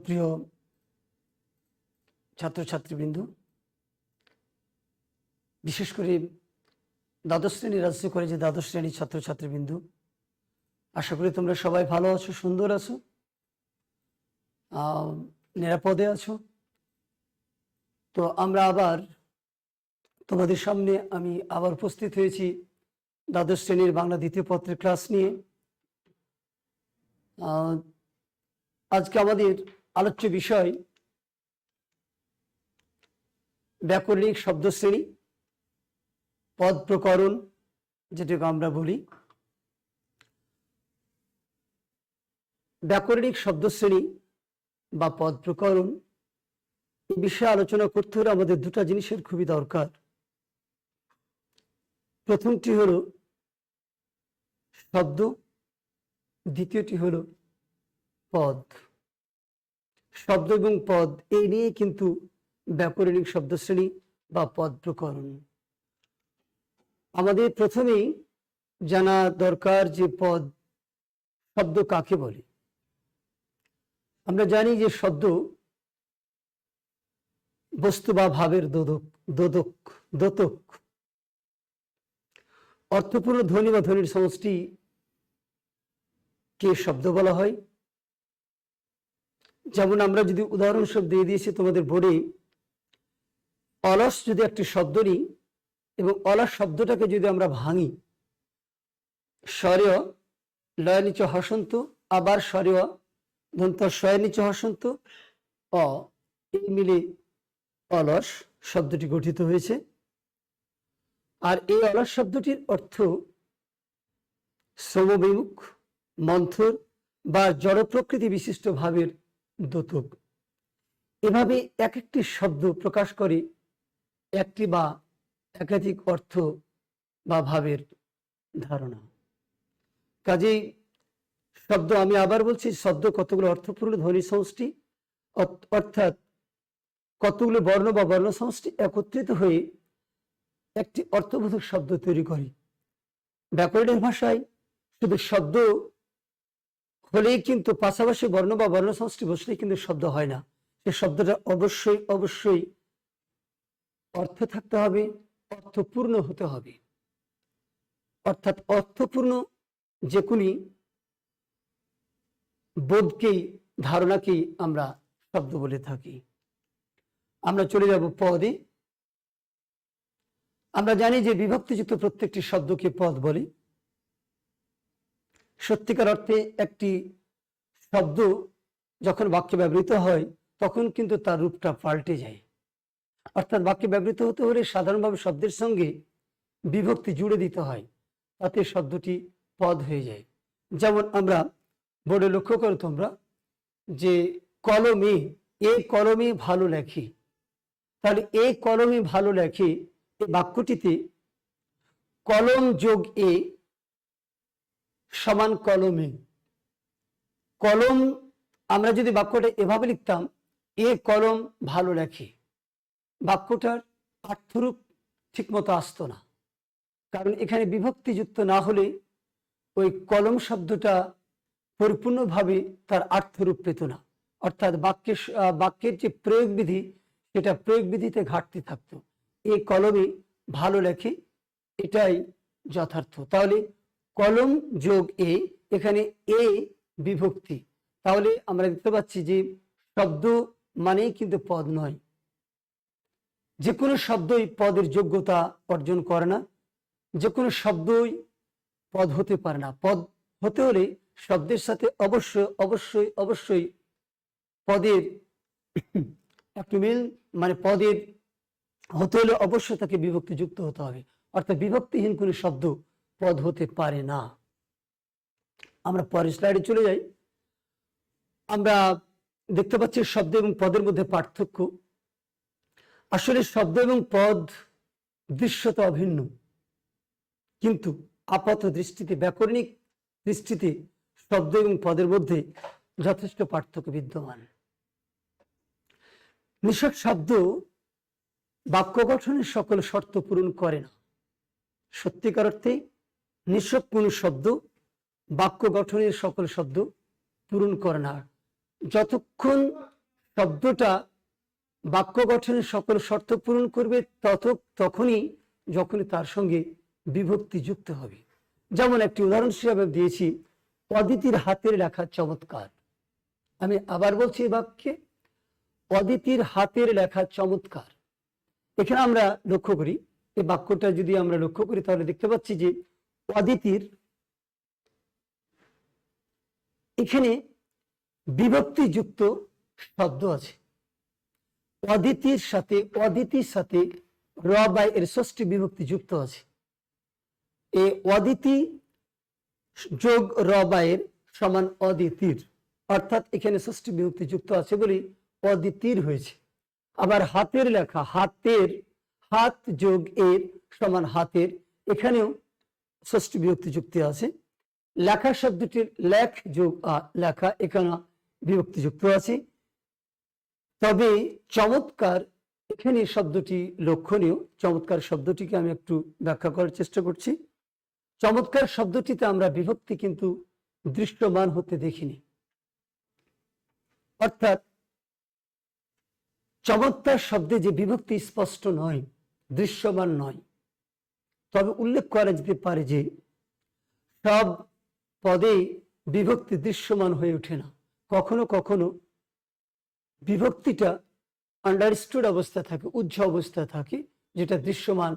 প্রিয় ছাত্রছাত্রীবৃন্দ, বিশেষ করে দ্বাদশ শ্রেণীর রাজ্য কলেজে দ্বাদশ শ্রেণীর ছাত্রছাত্রীবৃন্দ, আশা করি তোমরা সবাই ভালো আছো, সুন্দর আছো, নিরাপদে আছো। তো আমরা আবার তোমাদের সামনে আমি আবার উপস্থিত হয়েছি দ্বাদশ শ্রেণীর বাংলা দ্বিতীয় পত্রের ক্লাস নিয়ে। আজকে আমাদের আলোচ্য বিষয় ব্যাকরণিক শব্দশ্রেণী, পদ প্রকরণ, যেটাকে আমরা বলি। ব্যাকরণিক শব্দশ্রেণী বা পদ প্রকরণ এই বিষয়ে আলোচনা করতে হলে আমাদের দুটা জিনিসের খুবই দরকার। প্রথমটি হলো শব্দ, দ্বিতীয়টি হলো পদ। শব্দ এবং পদ এই নিয়ে কিন্তু ব্যাকরণিক শব্দশ্রেণী বা পদ প্রকরণ। আমাদের প্রথমেই জানা দরকার যে পদ শব্দ কাকে বলে। আমরা জানি যে শব্দ বস্তু বা ভাবের দ্যোতক, অর্থপূর্ণ ধ্বনি বা ধ্বনির সমষ্টি কে শব্দ বলা হয়। যেমন আমরা যদি উদাহরণস্বরূপ দিয়ে দিয়েছি তোমাদের বোর্ডে, অলস যদি একটি শব্দ নিই এবং অলস শব্দটাকে যদি আমরা ভাঙি, স্বরেয় লয় নিচ হসন্ত, আবার স্বরেয় দন্ত স্বয় নিচ হসন্ত অ, এই মিলে অলস শব্দটি গঠিত হয়েছে। আর এই অলস শব্দটির অর্থ শ্রমবিমুখ, মন্থর বা জড় প্রকৃতি বিশিষ্ট ভাবের দ্যোতক। এভাবে এক একটি শব্দ প্রকাশ করে একটি বা একাধিক অর্থ বা ভাবের ধারণা। কাজেই শব্দ, আমি আবার বলছি, শব্দ কতগুলো অর্থপূর্ণ ধ্বনি সমষ্টি, অর্থাৎ কতগুলো বর্ণ বা বর্ণ সমষ্টি একত্রিত হয়ে একটি অর্থবোধক শব্দ তৈরি করে। ব্যাকরণের ভাষায় শুধু শব্দ হলেই কিন্তু পাশাপাশি বর্ণ বা বর্ণ সমষ্টি বসলেই কিন্তু শব্দ হয় না। সে শব্দটা অবশ্যই অর্থ থাকতে হবে, অর্থপূর্ণ হতে হবে। অর্থাৎ অর্থপূর্ণ যে কোনো বোধকেই, ধারণাকেই আমরা শব্দ বলে থাকি। আমরা চলে যাব পদে। আমরা জানি যে বিভক্তিযুক্ত প্রত্যেকটি শব্দকে পদ বলে। সত্যিকার অর্থে একটি শব্দ যখন বাক্যে ব্যবহৃত হয় তখন কিন্তু তার রূপটা পাল্টে যায়। অর্থাৎ বাক্যে ব্যবহৃত হতে হলে সাধারণভাবে শব্দের সঙ্গে বিভক্তি জুড়ে দিতে হয়, তাতে শব্দটি পদ হয়ে যায়। যেমন আমরা বোর্ডে লক্ষ্য করো তোমরা যে কলমে, এই কলমে ভালো লেখে, তাহলে এই কলমে ভালো লেখে এই বাক্যটিতে কলম যোগ এ সমান কলমে। কলম, আমরা যদি বাক্যটা এভাবে লিখতাম, এ কলম ভালো লেখে, বাক্যটার অর্থরূপ ঠিক মতো আসতো না। কারণ এখানে বিভক্তিযুক্ত না হলে ওই কলম শব্দটা পরিপূর্ণভাবে তার অর্থরূপ পেত না। অর্থাৎ বাক্যের যে প্রয়োগ বিধি, সেটা প্রয়োগ বিধিতে ঘাটতি থাকতো। এই কলমে ভালো লেখে, এটাই যথার্থ। তাহলে কলম যোগ এ, এখানে এ বিভক্তি। তাহলে আমরা দেখতে পাচ্ছি যে শব্দ মানেই কিন্তু পদ নয়। যে কোনো শব্দই পদের যোগ্যতা অর্জন করে না, যে কোনো শব্দই পদ হতে পারে না। পদ হতে হলে শব্দের সাথে অবশ্যই পদের একটু মিল, মানে পদের হতে হলে অবশ্যই তাকে বিভক্তি যুক্ত হতে হবে। অর্থাৎ বিভক্তিহীন কোনো শব্দ পদ হতে পারে না। আমরা পরের স্লাইডে চলে যাই। আমরা দেখতে পাচ্ছি শব্দ এবং পদের মধ্যে পার্থক্য। আসলে শব্দ এবং পদ দৃশ্যত অভিন্ন, কিন্তু আপাত দৃষ্টিতে, ব্যাকরণিক দৃষ্টিতে শব্দ এবং পদের মধ্যে যথেষ্ট পার্থক্য বিদ্যমান। নিছক শব্দ বাক্য গঠনের সকল শর্ত পূরণ করে না। সত্যিকার অর্থে নিছক কোন শব্দ বাক্য গঠনের সকল শব্দ পূরণ করে না। যতক্ষণ শব্দটা বাক্য গঠনের সকল শর্ত পূরণ করবে তখনই যখনই তার সঙ্গে বিভক্তি যুক্ত হবে। যেমন একটি উদাহরণ হিসাবে দিয়েছি, অদিতির হাতের লেখা চমৎকার। আমি আবার বলছি এই বাক্যে, অদিতির হাতের লেখা চমৎকার। এখানে আমরা লক্ষ্য করি, এই বাক্যটা যদি আমরা লক্ষ্য করি তাহলে দেখতে পাচ্ছি যে অদিতির এখানে বিভক্তিযুক্ত শব্দ আছে। অদিতির সাথে র বা এর ষষ্ঠী বিভক্তি যুক্ত আছে। এই অদিতি যোগ র বা এর সমান অদিতির, অর্থাৎ এখানে ষষ্ঠী বিভক্তি যুক্ত আছে বলে অদিতির হয়েছে। আবার হাতের লেখা, হাত যোগ এর সমান হাতের, এখানেও ষষ্ঠী বিভক্তি যুক্ত আছে। লেখা শব্দটির লেখ যোগ লেখা, এখানে বিভক্তি যুক্ত আছে। তবে চমৎকার, এখানে শব্দটি লক্ষণীয়। চমৎকার শব্দটিকে আমি একটু ব্যাখ্যা করার চেষ্টা করছি। চমৎকার শব্দটিতে আমরা বিভক্তি কিন্তু দৃশ্যমান হতে দেখিনি, অর্থাৎ চমৎকার শব্দে যে বিভক্তি স্পষ্ট নয়, দৃশ্যমান নয়। তবে উল্লেখ করা যেতে পারে যে সব পদে বিভক্তি দৃশ্যমান হয়ে ওঠে না। কখনো কখনো বিভক্তিটা আন্ডারস্টুড অবস্থা থাকে, উজ্জ্ব অবস্থা থাকে, যেটা দৃশ্যমান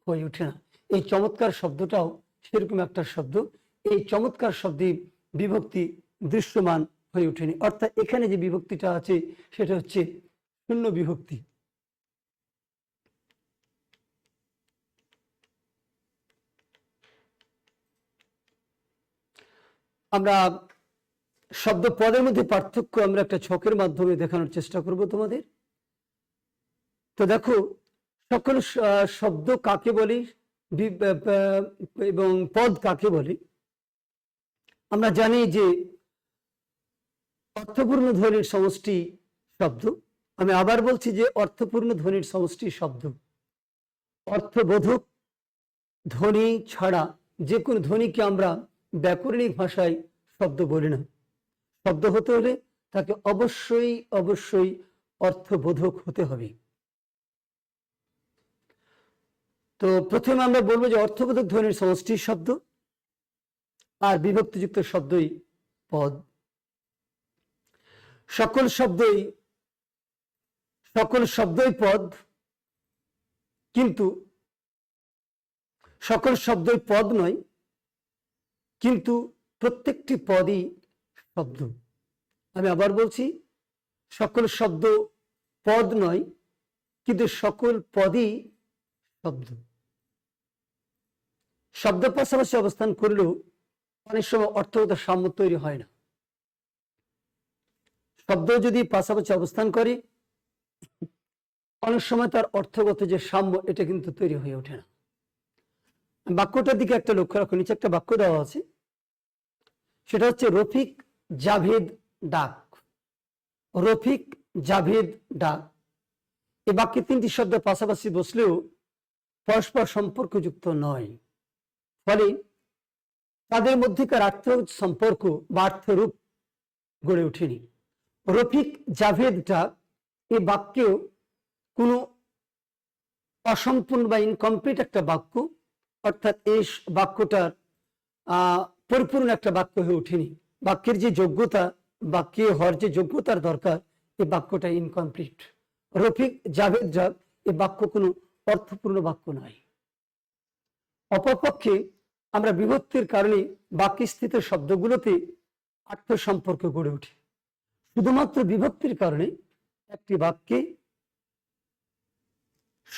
হয়ে ওঠে না। এই চমৎকার শব্দটাও সেরকম একটা শব্দ। এই চমৎকার শব্দে বিভক্তি দৃশ্যমান হয়ে ওঠেনি, অর্থাৎ এখানে যে বিভক্তিটা আছে সেটা হচ্ছে শূন্য বিভক্তি। আমরা শব্দ পদের মধ্যে পার্থক্য আমরা একটা ছকের মাধ্যমে দেখানোর চেষ্টা করব তোমাদের। তো দেখো, সকল শব্দ কাকে বলি এবং পদ কাকে বলি। আমরা জানি যে অর্থপূর্ণ ধ্বনির সমষ্টি শব্দ। আমি আবার বলছি যে অর্থপূর্ণ ধ্বনির সমষ্টি শব্দ। অর্থবোধক ধ্বনি ছাড়া যে কোনো ধ্বনিকে আমরা ব্যাকরণিক ভাষায় শব্দ বলি না। শব্দ হতে হলে তাকে অবশ্যই অর্থবোধক হতে হবে। তো প্রথমে আমরা বলবো যে অর্থবোধক ধ্বনির সমষ্টি শব্দ, আর বিভক্তিযুক্ত শব্দই পদ। সকল শব্দই পদ, কিন্তু সকল শব্দই পদ নয়, কিন্তু প্রত্যেকটি পদই শব্দ। আমি আবার বলছি, সকল শব্দ পদ নয়, কিন্তু সকল পদই শব্দ। শব্দ পাশাপাশি অবস্থান করলেও অনেক সময় অর্থগত সাম্য তৈরি হয় না। শব্দ যদি পাশাপাশি অবস্থান করে অনেক সময় তার অর্থগত যে সাম্য এটা কিন্তু তৈরি হয়ে ওঠে না। বাক্যটার দিকে একটা লক্ষ্য রাখো, নিচে একটা বাক্য দেওয়া আছে, সেটা হচ্ছে রফিক জাভেদ ডাক। রফিক জাভেদ ডাক, এই বাক্যে তিনটি শব্দ পাশাপাশি বসলেও পরস্পর সম্পর্কযুক্ত নয়, ফলে তাদের মধ্যেকার আর্থ সম্পর্ক বা অর্থরূপ গড়ে ওঠেনি। রফিক জাভেদ ডাক এই বাক্যেও কোনো অসম্পূর্ণ বা ইনকমপ্লিট একটা বাক্য, অর্থাৎ এই বাক্যটার পরিপূর্ণ একটা বাক্য হয়ে ওঠেনি। বাক্যের যে যোগ্যতা, বাক্যে হওয়ার যে যোগ্যতার দরকার, এই বাক্যটা ইনকমপ্লিট। রফিক জাভেদ ডাক এই বাক্য কোনো অর্থপূর্ণ বাক্য নয়। অপরপক্ষে আমরা বিভক্তির কারণে বাক্যস্থিত শব্দগুলোতে আর্থ সম্পর্ক গড়ে ওঠে। শুধুমাত্র বিভক্তির কারণে একটি বাক্যে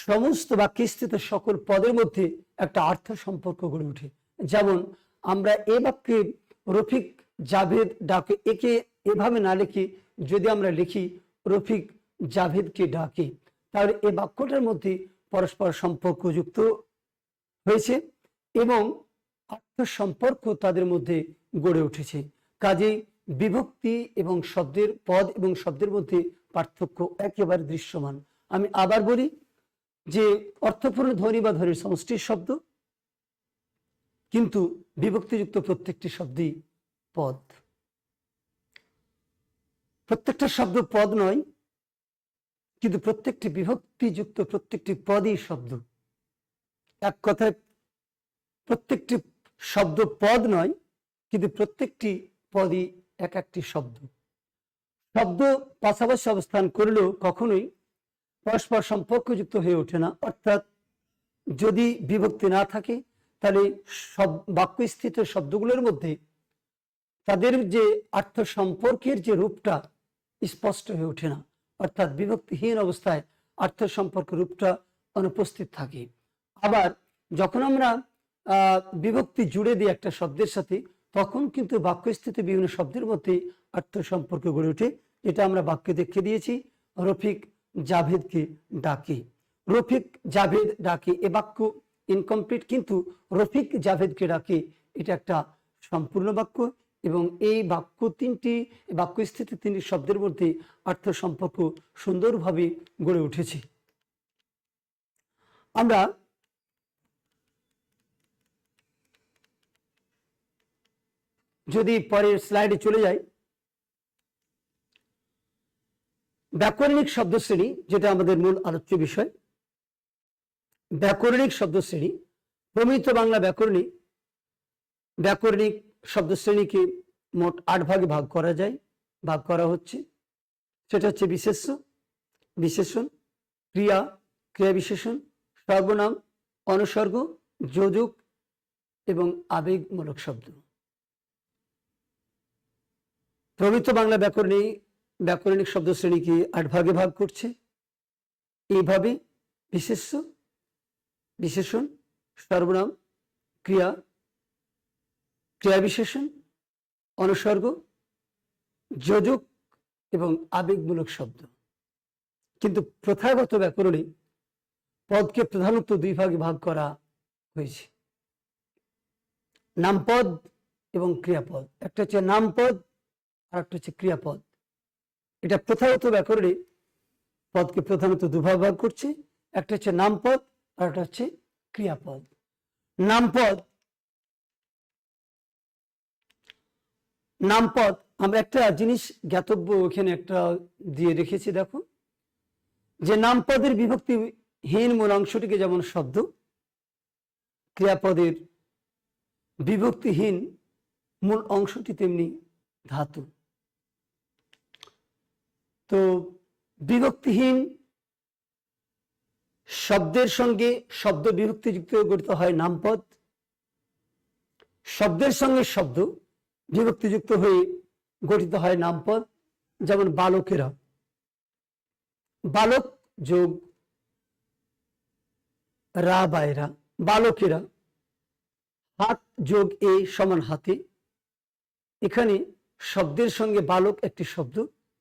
সমস্ত বাক্যস্থিত সকল পদের মধ্যে একটা আর্থ সম্পর্ক গড়ে ওঠে। যেমন আমরা এ বাক্যে রফিক জাভেদ ডাকে, একে এভাবে না লিখি যদি আমরা লিখি রফিক জাভেদকে ডাকে, তাহলে এই বাক্যটার মধ্যে পরস্পর সম্পর্কযুক্ত হয়েছে এবং আর্থ সম্পর্ক তাদের মধ্যে গড়ে উঠেছে। কাজেই বিভক্তি এবং শব্দের, পদ এবং শব্দের মধ্যে পার্থক্য একেবারে দৃশ্যমান। আমি আবার বলি যে অর্থপূর্ণ ধ্বনি বা ধ্বনির সমষ্টির শব্দ, কিন্তু বিভক্তিযুক্ত প্রত্যেকটি শব্দই পদ। প্রত্যেকটা শব্দ পদ নয়, কিন্তু প্রত্যেকটি বিভক্তিযুক্ত প্রত্যেকটি পদই শব্দ। এক কথায় প্রত্যেকটি শব্দ পদ নয়, কিন্তু প্রত্যেকটি পদই এক একটি শব্দ। শব্দ পাশাপাশি অবস্থান করলেও কখনোই পরস্পর সম্পর্কযুক্ত হয়ে ওঠে না। অর্থাৎ যদি বিভক্তি না থাকে তাহলে সব বাক্যস্থিত শব্দগুলোর মধ্যে তাদের যে আর্থ সম্পর্কের যে রূপটা স্পষ্ট হয়ে ওঠে না। অর্থাৎ বিভক্তিহীন অবস্থায় আর্থ সম্পর্ক রূপটা অনুপস্থিত থাকে। আবার যখন আমরা বিভক্তি জুড়ে দিই একটা শব্দের সাথে, তখন কিন্তু বাক্যস্থিত বিভিন্ন শব্দের মধ্যে আর্থ সম্পর্ক গড়ে ওঠে। এটা আমরা বাক্যে দেখে দিয়েছি, রফিক জাভেদকে ডাকে। রফিক জাভেদ ডাকে, এ বাক্য ইনকমপ্লিট, কিন্তু রফিক জাভেদকে ডাকে এটা একটা সম্পূর্ণ বাক্য। এবং এই বাক্যস্থিত তিনটি শব্দের মধ্যে আর্থ সম্পর্ক সুন্দরভাবে গড়ে উঠেছে। আমরা যদি পরের স্লাইডে চলে যাই, ব্যাকরণিক শব্দশ্রেণী, যেটা আমাদের মূল আলোচ্য বিষয়। ব্যাকরণিক শব্দশ্রেণী, প্রমিত বাংলা ব্যাকরণিক শব্দশ্রেণীকে মোট 8 ভাগে ভাগ করা যায়, ভাগ করা হচ্ছে। সেটা হচ্ছে বিশেষ্য, বিশেষণ, ক্রিয়া, ক্রিয়া বিশেষণ, সর্বনাম, অনুসর্গ, যোজক এবং আবেগমূলক শব্দ। প্রমিত বাংলা ব্যাকরণিক শব্দশ্রেণীকে 8 ভাগে ভাগ করছে এইভাবে: বিশেষ্য, বিশেষণ, সর্বনাম, ক্রিয়া, ক্রিয়া বিশেষণ, অনুসর্গ, যোজক এবং আবেগমূলক শব্দ। কিন্তু প্রথাগত ব্যাকরণে পদকে প্রধানত 2 ভাগে ভাগ করা হয়েছে: নামপদ এবং ক্রিয়াপদ। একটা হচ্ছে নামপদ আর একটা হচ্ছে ক্রিয়াপদ। এটা প্রথাগত ব্যাকরণে পদকে প্রধানত 2 ভাগ ভাগ করছে, একটা হচ্ছে নামপদ আর একটা হচ্ছে ক্রিয়াপদ। নামপদ আমরা একটা জিনিস জ্ঞাতব্য এখানে একটা দিয়ে রেখেছি, দেখো, যে নামপদের বিভক্তিহীন মূল অংশটিকে যেমন শব্দ, ক্রিয়াপদের বিভক্তিহীন মূল অংশটি তেমনি ধাতু। তো বিভক্তিহীন শব্দের সঙ্গে শব্দ বিভক্তিযুক্ত গঠিত হয় নামপদ। শব্দের সঙ্গে শব্দ বিভক্তিযুক্ত হয়ে গঠিত হয় নামপদ। যেমন বালকেরা, বালক যোগ রা বায়রা, বালকেরা। হাত যোগ এ সমান হাতে। এখানে শব্দের সঙ্গে বালক একটি শব্দ,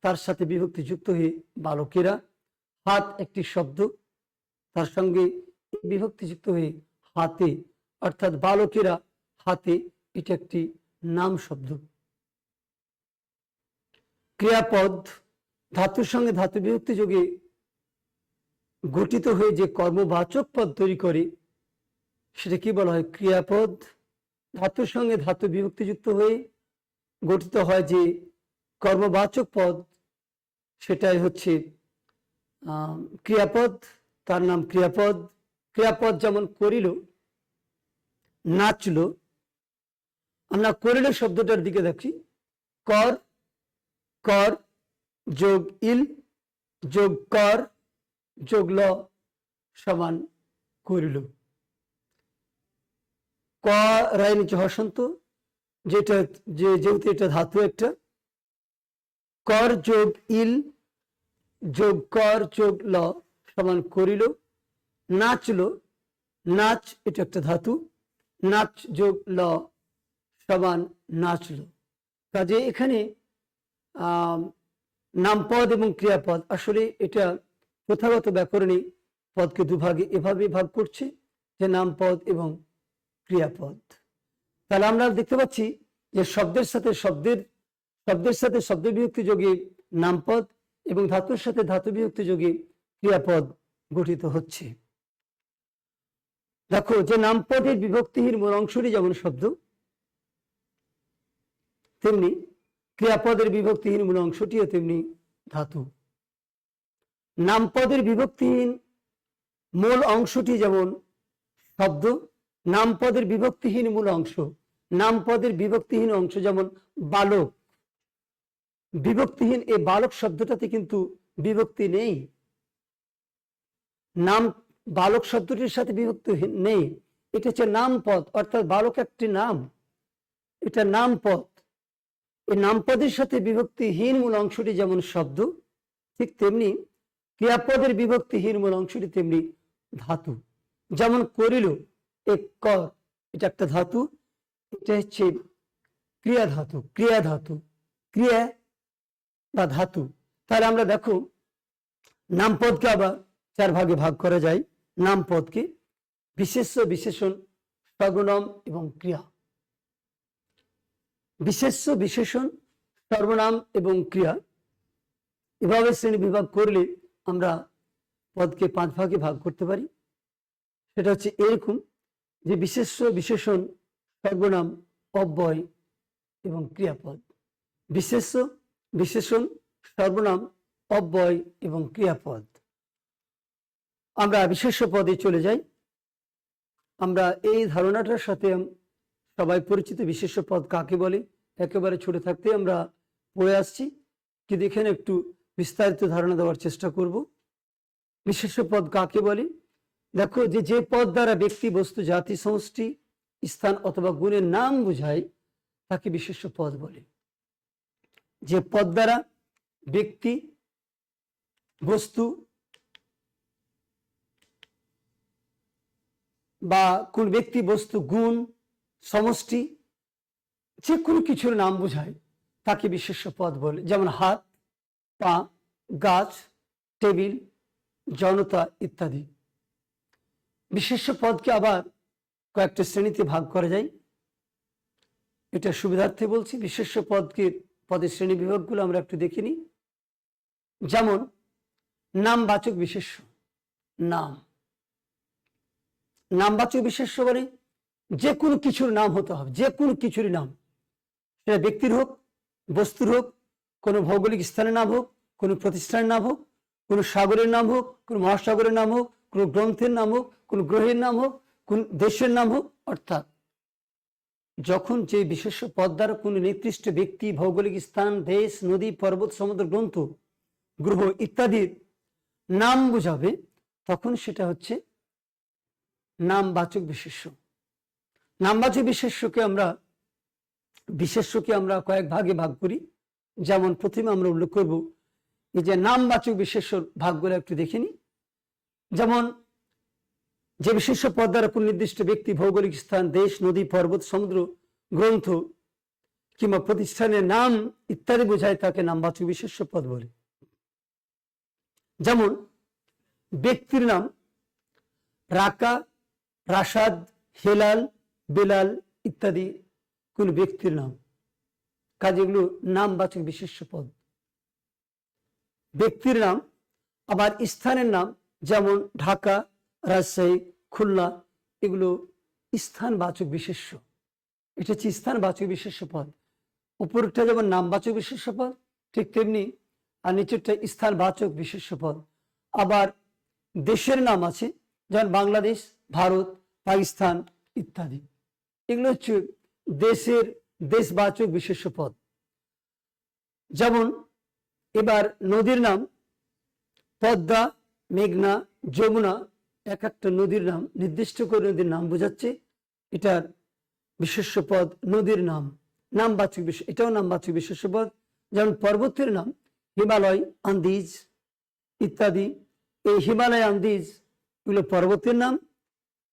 তার সাথে বিভক্তি যুক্ত হয়ে বালকেরা। হাত একটি শব্দ, তার সঙ্গে বিভক্তি যুক্ত হয়ে হাতে, অর্থাৎ বালকেরা হাতে, এটা একটি নাম শব্দ। ক্রিয়াপদ ধাতুর সঙ্গে ধাতু বিভক্তি যোগে গঠিত হয়ে যে কর্মবাচক পদ তৈরি করে সেটা কি বলা হয়? ক্রিয়াপদ। ধাতুর সঙ্গে ধাতু বিভক্তিযুক্ত হয়ে গঠিত হয় যে কর্মবাচক পদ, সেটাই হচ্ছে ক্রিয়াপদ, তার নাম ক্রিয়াপদ। ক্রিয়াপদ যেমন করিল, নাচলো। আমরা করিল শব্দটার দিকে দেখি, কর, কর যোগ ইল যোগ কর যোগ ল সমান করিল। ক রায় নিচে হসন্ত, যেহেতু এটা ধাতু একটা। কর যোগ ইল যোগ কর যোগ ল সমান করিল। নাচলো, নাচ এটা একটা ধাতু, নাচ যোগ ল সমান নাচলো। কাজে এখানে নামপদ এবং ক্রিয়াপদ, আসলে এটা প্রথাগত ব্যাকরণে পদকে 2 ভাগে এভাবে ভাগ করছে, যে নামপদ এবং ক্রিয়াপদ। তাহলে আমরা দেখতে পাচ্ছি যে শব্দের সাথে শব্দ বিভক্তি যোগে নামপদ এবং ধাতুর সাথে ধাতু বিভক্তি যোগে ক্রিয়াপদ গঠিত হচ্ছে। দেখো, যে নামপদের বিভক্তিহীন মূল অংশটি যেমন শব্দ, তেমনি ক্রিয়াপদের বিভক্তিহীন মূল অংশটিও তেমনি ধাতু। নামপদের বিভক্তিহীন মূল অংশটি যেমন শব্দ, নামপদের বিভক্তিহীন মূল অংশ, নামপদের বিভক্তিহীন অংশ যেমন বালক, বিভক্তিহীন এই বালক শব্দটাতে কিন্তু বিভক্তি নেই, নাম বালক শব্দটির সাথে বিভক্তিহীন নেই, এটা হচ্ছে নামপদ, অর্থাৎ বালক একটি নাম, এটা নামপদ। এই নামপদের সাথে বিভক্তিহীন মূল অংশটি যেমন শব্দ, ঠিক তেমনি ক্রিয়াপদের বিভক্তিহীন মূল অংশটি তেমনি ধাতু। যেমন করিল, এ কর, এটা একটা ধাতু, এটা হচ্ছে ক্রিয়া ধাতু, ক্রিয়া ধাতু, ক্রিয়া বা ধাতু। তাহলে আমরা দেখো নামপদকে আবার 4 ভাগে ভাগ করা যায়। নামপদকে বিশেষ্য, বিশেষণ, সর্বনাম এবং ক্রিয়া। বিশেষ্য, বিশেষণ, সর্বনাম এবং ক্রিয়া এভাবে শ্রেণী বিভাগ করলে আমরা পদকে 5 ভাগে ভাগ করতে পারি। সেটা হচ্ছে এরকম যে বিশেষ্য, বিশেষণ, সর্বনাম, অব্যয় এবং ক্রিয়াপদ। বিশেষ্য, বিশেষণ, সর্বনাম, অব্যয় এবং ক্রিয়াপদ। আমরা বিশেষ্য পদে চলে যাই। আমরা এই ধারণাটার সাথে সবাই পরিচিত, বিশেষ্য পদ কাকে বলে একেবারে ছোট থাকতে আমরা পড়ে আসছি, কিন্তু এখানে একটু বিস্তারিত ধারণা দেওয়ার চেষ্টা করব। বিশেষ্য পদ কাকে বলে? দেখো, যে পদ দ্বারা ব্যক্তি, বস্তু, জাতি, সমষ্টি, স্থান অথবা গুণের নাম বোঝায় তাকে বিশেষ্য পদ বলে। যে পদ দ্বারা ব্যক্তি, বস্তু বা কোন ব্যক্তি, বস্তু, গুণ, সমষ্টি, যে কোনো কিছুর নাম বোঝায় তাকে বিশেষ্য পদ বলে। যেমন হাত, পা, গাছ, টেবিল, জনতা ইত্যাদি। বিশেষ্য পদকে আবার কয়েকটা শ্রেণীতে ভাগ করা যায়। এটা সুবিধার্থে বলছি। বিশেষ্য পদের শ্রেণী বিভাগগুলো আমরা একটু দেখে নিই। যেমন নামবাচক বিশেষ্য, নাম, নামবাচক বিশেষ্য মানে যে কোনো কিছুর নাম হতে হবে, যে কোনো কিছুরই নাম, সেটা ব্যক্তির হোক, বস্তুর হোক, কোনো ভৌগোলিক স্থানের নাম হোক, কোনো প্রতিষ্ঠানের নাম হোক, কোনো সাগরের নাম হোক, কোনো মহাসাগরের নাম হোক, কোনো গ্রন্থের নাম হোক, কোনো গ্রহের নাম হোক, কোন দেশের নাম হোক। অর্থাৎ যখন যে বিশেষ্য পদ দ্বারা কোনো নির্দিষ্ট ব্যক্তি, ভৌগোলিক স্থান, দেশ, নদী, পর্বত, সমুদ্র, গ্রন্থ, গ্রহ ইত্যাদির নাম বোঝাবে তখন সেটা হচ্ছে নামবাচক বিশেষ্য। নামবাচক বিশেষ্যকে আমরা কয়েক ভাগে ভাগ করি। যেমন প্রথমে আমরা উল্লেখ করব এই যে নামবাচক বিশেষ্য ভাগগুলো একটু দেখে নিই। যেমন যে বিশেষ্য পদ দ্বারা কোন নির্দিষ্ট ব্যক্তি, ভৌগোলিক স্থান, দেশ, নদী, পর্বত, সমুদ্র, গ্রন্থ কিংবা প্রতিষ্ঠানের নাম ইত্যাদি বোঝায় তাকে নামবাচক বিশেষ্য পদ বলে। যেমন ব্যক্তির নাম রাকা, রাশাদ, হেলাল, বেলাল ইত্যাদি কোন ব্যক্তির নাম, কাজে এগুলো নামবাচক বিশেষ্য পদ। ব্যক্তির নাম। আবার স্থানের নাম যেমন ঢাকা, রাজশাহী, খুলনা, এগুলো স্থানবাচক বিশেষ্য। এটা হচ্ছে স্থানবাচক বিশেষ্য পদ। উপরটা যেমন নামবাচক বিশেষ্য পদ, ঠিক তেমনি আর নিচেরটা স্থানবাচক বিশেষ্য পদ। আবার দেশের নাম আছে যেমন বাংলাদেশ, ভারত, পাকিস্তান ইত্যাদি, এগুলো হচ্ছে দেশের দেশবাচক বিশেষ্য পদ। যেমন এবার নদীর নাম পদ্মা, মেঘনা, যমুনা, এক একটা নদীর নাম, নির্দিষ্ট করে নদীর নাম বোঝাচ্ছে, এটার বিশেষ্য পদ নদীর নাম, নামবাচক বিশেষ্য, এটাও নামবাচক বিশেষ্য পদ। যেমন পর্বতের নাম হিমালয়, আন্দিজ ইত্যাদি, এই হিমালয়, আন্দিজ এগুলো পর্বতের নাম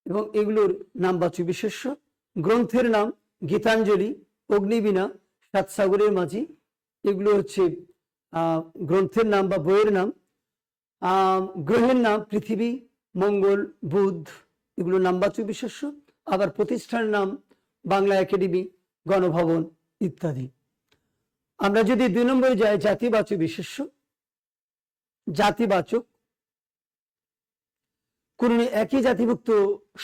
এবং এগুলোর নামবাচক বিশেষ্য। গ্রন্থের নাম গীতাঞ্জলি, অগ্নিবীণা, সাতসাগরের মাঝি, এগুলো হচ্ছে গ্রন্থের নাম বা বইয়ের নাম। গ্রহের নাম পৃথিবী, মঙ্গল, বুধ, এগুলো নামবাচক বিশেষ্য। আবার প্রতিষ্ঠানের নাম বাংলা একাডেমি, গণভবন ইত্যাদি। আমরা যদি 2 নম্বরে যাই, জাতিবাচক বিশেষ্য। জাতিবাচক কোন একই জাতিভুক্ত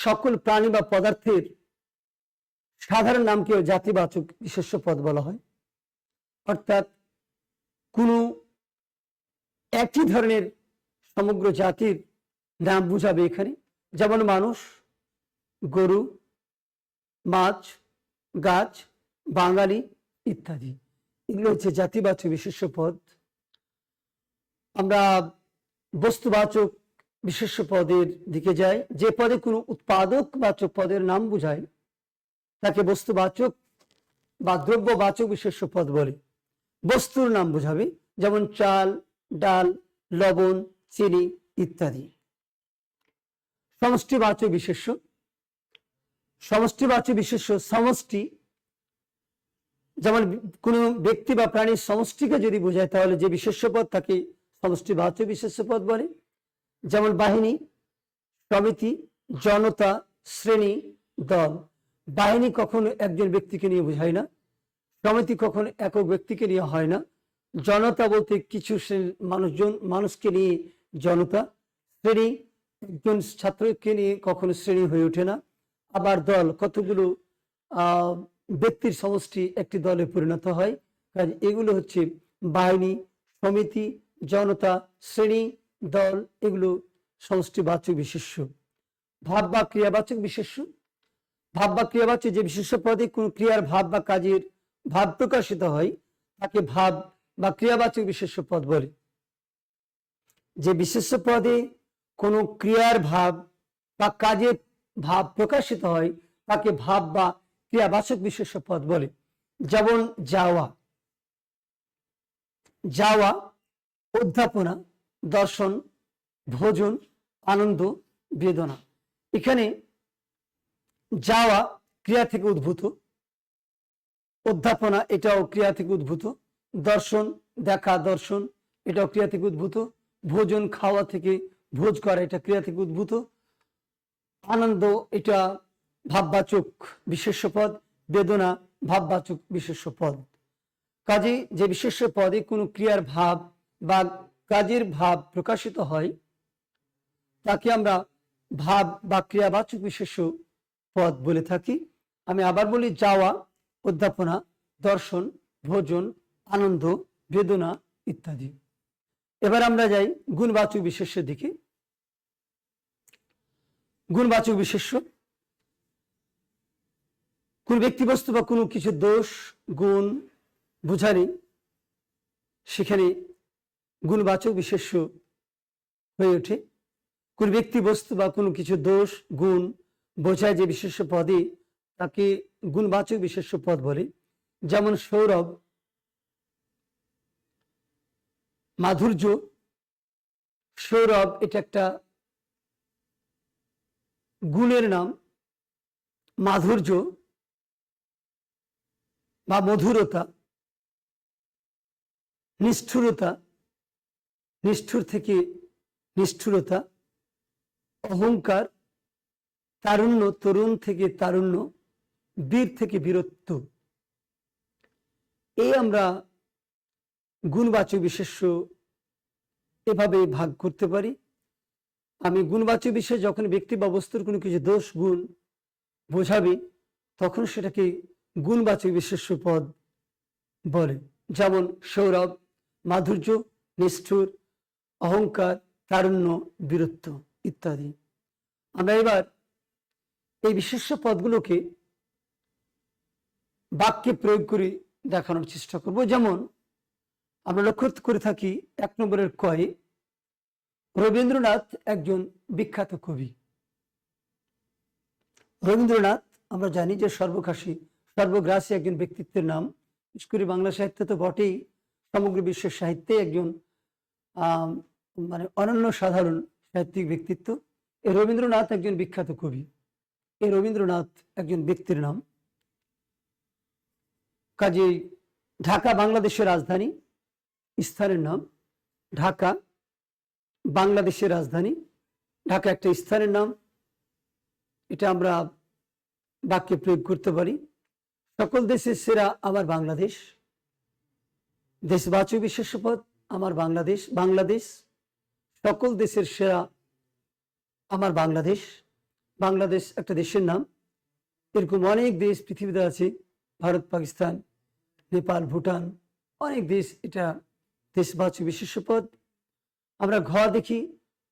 সকল প্রাণী বা পদার্থের সাধারণ নামকেও জাতিবাচক বিশেষ্য পদ বলা হয়। অর্থাৎ কোনো একই ধরনের সমগ্র জাতির নাম বুঝাবে এখানে, যেমন মানুষ, গরু, মাছ, গাছ, বাঙালি ইত্যাদি। এগুলো হচ্ছে জাতিবাচক বিশেষ্য পদ। আমরা বস্তুবাচক বিশেষ্য পদের দিকে যাই। যে পদে কোনো উৎপাদক বাচক পদের নাম বোঝায় তাকে বস্তুবাচক বা দ্রব্যবাচক বিশেষ্য পদ বলে। বস্তুর নাম বোঝাবে, যেমন চাল, ডাল, লবণ, চিনি ইত্যাদি। সমষ্টিবাচক বিশেষ্য। সমষ্টিবাচক বিশেষ্য সমষ্টি, যেমন কোনো ব্যক্তি বা প্রাণীর সমষ্টিকে যদি বোঝায় তাহলে যে বিশেষ্য পদ তাকে সমষ্টিবাচক বিশেষ্য পদ বলে। যেমন বাহিনী, সমিতি, জনতা, শ্রেণী, দল। বাহিনী কখনো একজন ব্যক্তিকে নিয়ে বোঝায় না, সমিতি কখনো একক ব্যক্তিকে নিয়ে হয় না, জনতা বলতে কিছু মানুষকে নিয়ে জনতা, শ্রেণী একজন ছাত্রকে নিয়ে কখনো শ্রেণী হয়ে ওঠে না, আবার দল কতগুলো ব্যক্তির সমষ্টি একটি দলে পরিণত হয়। কাজে এগুলো হচ্ছে বাহিনী, সমিতি, জনতা, শ্রেণী, দল, এগুলো সমষ্টিবাচক বিশেষ্য। ভাব বা ক্রিয়াবাচক বিশেষ্য। ভাব বা ক্রিয়াবাচক যে বিশেষ্য পদে কোন ক্রিয়ার ভাব বা কাজের ভাব প্রকাশিত হয় তাকে ভাব বা ক্রিয়াবাচক বিশেষ্য পদ বলে। যে বিশেষ্য পদে কোনো ক্রিয়ার ভাব বা কাজের ভাব প্রকাশিত হয় তাকে ভাব বা ক্রিয়াবাচক বিশেষ্য পদ বলে। যেমন যাওয়া। যাওয়া অধ্যাপনা, দর্শন, ভোজন, আনন্দ, বেদনা। এখানে যাওয়া ক্রিয়া থেকে উদ্ভূত, অধ্যাপনা এটাও ক্রিয়া থেকে উদ্ভূত, দর্শন দেখা, দর্শন এটাও ক্রিয়া থেকে উদ্ভূত, ভোজন খাওয়া থেকে, ভোজ করা এটা ক্রিয়া থেকে উদ্ভূত, আনন্দ এটা ভাববাচক বিশেষ্য পদ, বেদনা ভাববাচক বিশেষ্য পদ। কাজে যে বিশেষ্য পদে কোনো ক্রিয়ার ভাব বা কাজের ভাব প্রকাশিত হয় তাকে আমরা ভাব বা ক্রিয়াবাচক বিশেষ্য পদ বলে থাকি। আমি আবার বলি, যাওয়া, অধ্যাপনা, দর্শন, ভোজন, আনন্দ, বেদনা ইত্যাদি। এবার আমরা যাই গুণবাচক বিশেষ্যের দিকে। গুণবাচক বিশেষ্য কোন ব্যক্তিবস্তু বা কোনো কিছু দোষ গুণ বোঝালে সেখানে গুণবাচক বিশেষ্য হয়ে ওঠে। কোন ব্যক্তিবস্তু বা কোনো কিছু দোষ গুণ বোঝায় যে বিশেষ্য পদে তাকে গুণবাচক বিশেষ্য পদ বলে। যেমন সৌরভ মাধুর্য। সৌরভ এটা একটা গুণের নাম, মাধুর্য বা মধুরতা, নিষ্ঠুরতা, নিষ্ঠুর থেকে নিষ্ঠুরতা, অহংকার, তারুণ্য, তরুণ থেকে তারুণ্য, বীর থেকে বীরত্ব। এই আমরা গুণবাচক বিশেষ্য এভাবে ভাগ করতে পারি। আমি গুণবাচক বিশেষ যখন ব্যক্তি বা বস্তুর কোনো কিছু দোষ গুণ বোঝাবে তখন সেটাকে গুণবাচক বিশেষ্য পদ বলে। যেমন সৌরভ মাধুর্য, নিষ্ঠুর, অহংকার, তারুণ্য, বীরত্ব ইত্যাদি। আমরা এবার এই বিশেষ্য পদগুলোকে বাক্যে প্রয়োগ করে দেখানোর চেষ্টা করব। যেমন আমরা লক্ষ্য করে থাকি 1 নম্বরের কয়ে, রবীন্দ্রনাথ একজন বিখ্যাত কবি। রবীন্দ্রনাথ আমরা জানি যে সর্বগ্রাসী একজন ব্যক্তিত্বের নাম। বিশেষ করে বাংলা সাহিত্যে তো বটেই, সমগ্র বিশ্বের সাহিত্যে একজন অনন্য সাধারণ সাহিত্যিক ব্যক্তিত্ব। এই রবীন্দ্রনাথ একজন বিখ্যাত কবি। এই রবীন্দ্রনাথ একজন ব্যক্তির নাম। কাজেই ঢাকা বাংলাদেশের রাজধানী, স্থানের নাম ঢাকা, বাংলাদেশের রাজধানী ঢাকা একটা স্থানের নাম। এটা আমরা বাক্যে প্রয়োগ করতে পারি। সকল দেশের সেরা আমার বাংলাদেশ। দেশবাচক বিশেষ্য পদ আমার বাংলাদেশ। বাংলাদেশ সকল দেশের সেরা আমার বাংলাদেশ। বাংলাদেশ একটা দেশের নাম। এরকম অনেক দেশ পৃথিবীতে আছে, ভারত, পাকিস্তান, নেপাল, ভুটান, অনেক দেশ, এটা দেশবাচক বিশেষ্য পদ। আমরা ঘ দেখি,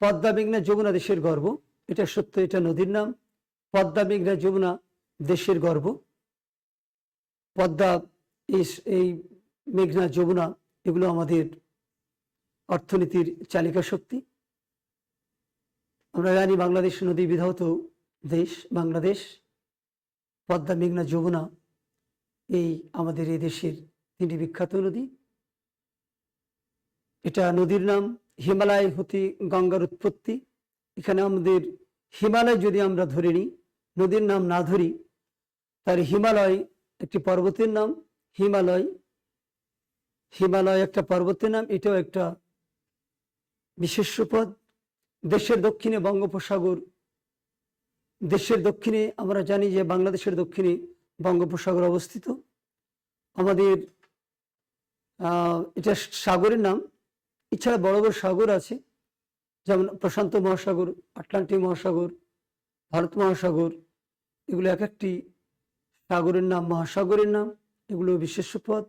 পদ্মা মেঘনা যমুনা দেশের গর্ব। এটা সত্য, এটা নদীর নাম। পদ্মা মেঘনা যমুনা দেশের গর্ব। পদ্মা, এই মেঘনা যমুনা এগুলো আমাদের অর্থনীতির চালিকা শক্তি। আমরা জানি বাংলাদেশ নদী বিধৌত দেশ বাংলাদেশ। পদ্মা মেঘনা যমুনা এই আমাদের এই দেশের তিনটি বিখ্যাত নদী। এটা নদীর নাম। হিমালয় হতে গঙ্গার উৎপত্তি। এখানে আমাদের হিমালয় যদি আমরা ধরে নিই, নদীর নাম না ধরি, তার হিমালয় একটি পর্বতের নাম। হিমালয় একটা পর্বতের নাম, এটাও একটা বিশেষ্য পদ। দেশের দক্ষিণে বঙ্গোপসাগর। দেশের দক্ষিণে আমরা জানি যে বাংলাদেশের দক্ষিণে বঙ্গোপসাগর অবস্থিত। আমাদের এটা সাগরের নাম। এছাড়া বড় বড় সাগর আছে, যেমন প্রশান্ত মহাসাগর, আটলান্টিক মহাসাগর, ভারত মহাসাগর। এগুলো এক একটি সাগরের নাম, মহাসাগরের নাম। এগুলো বিশেষ্য পদ।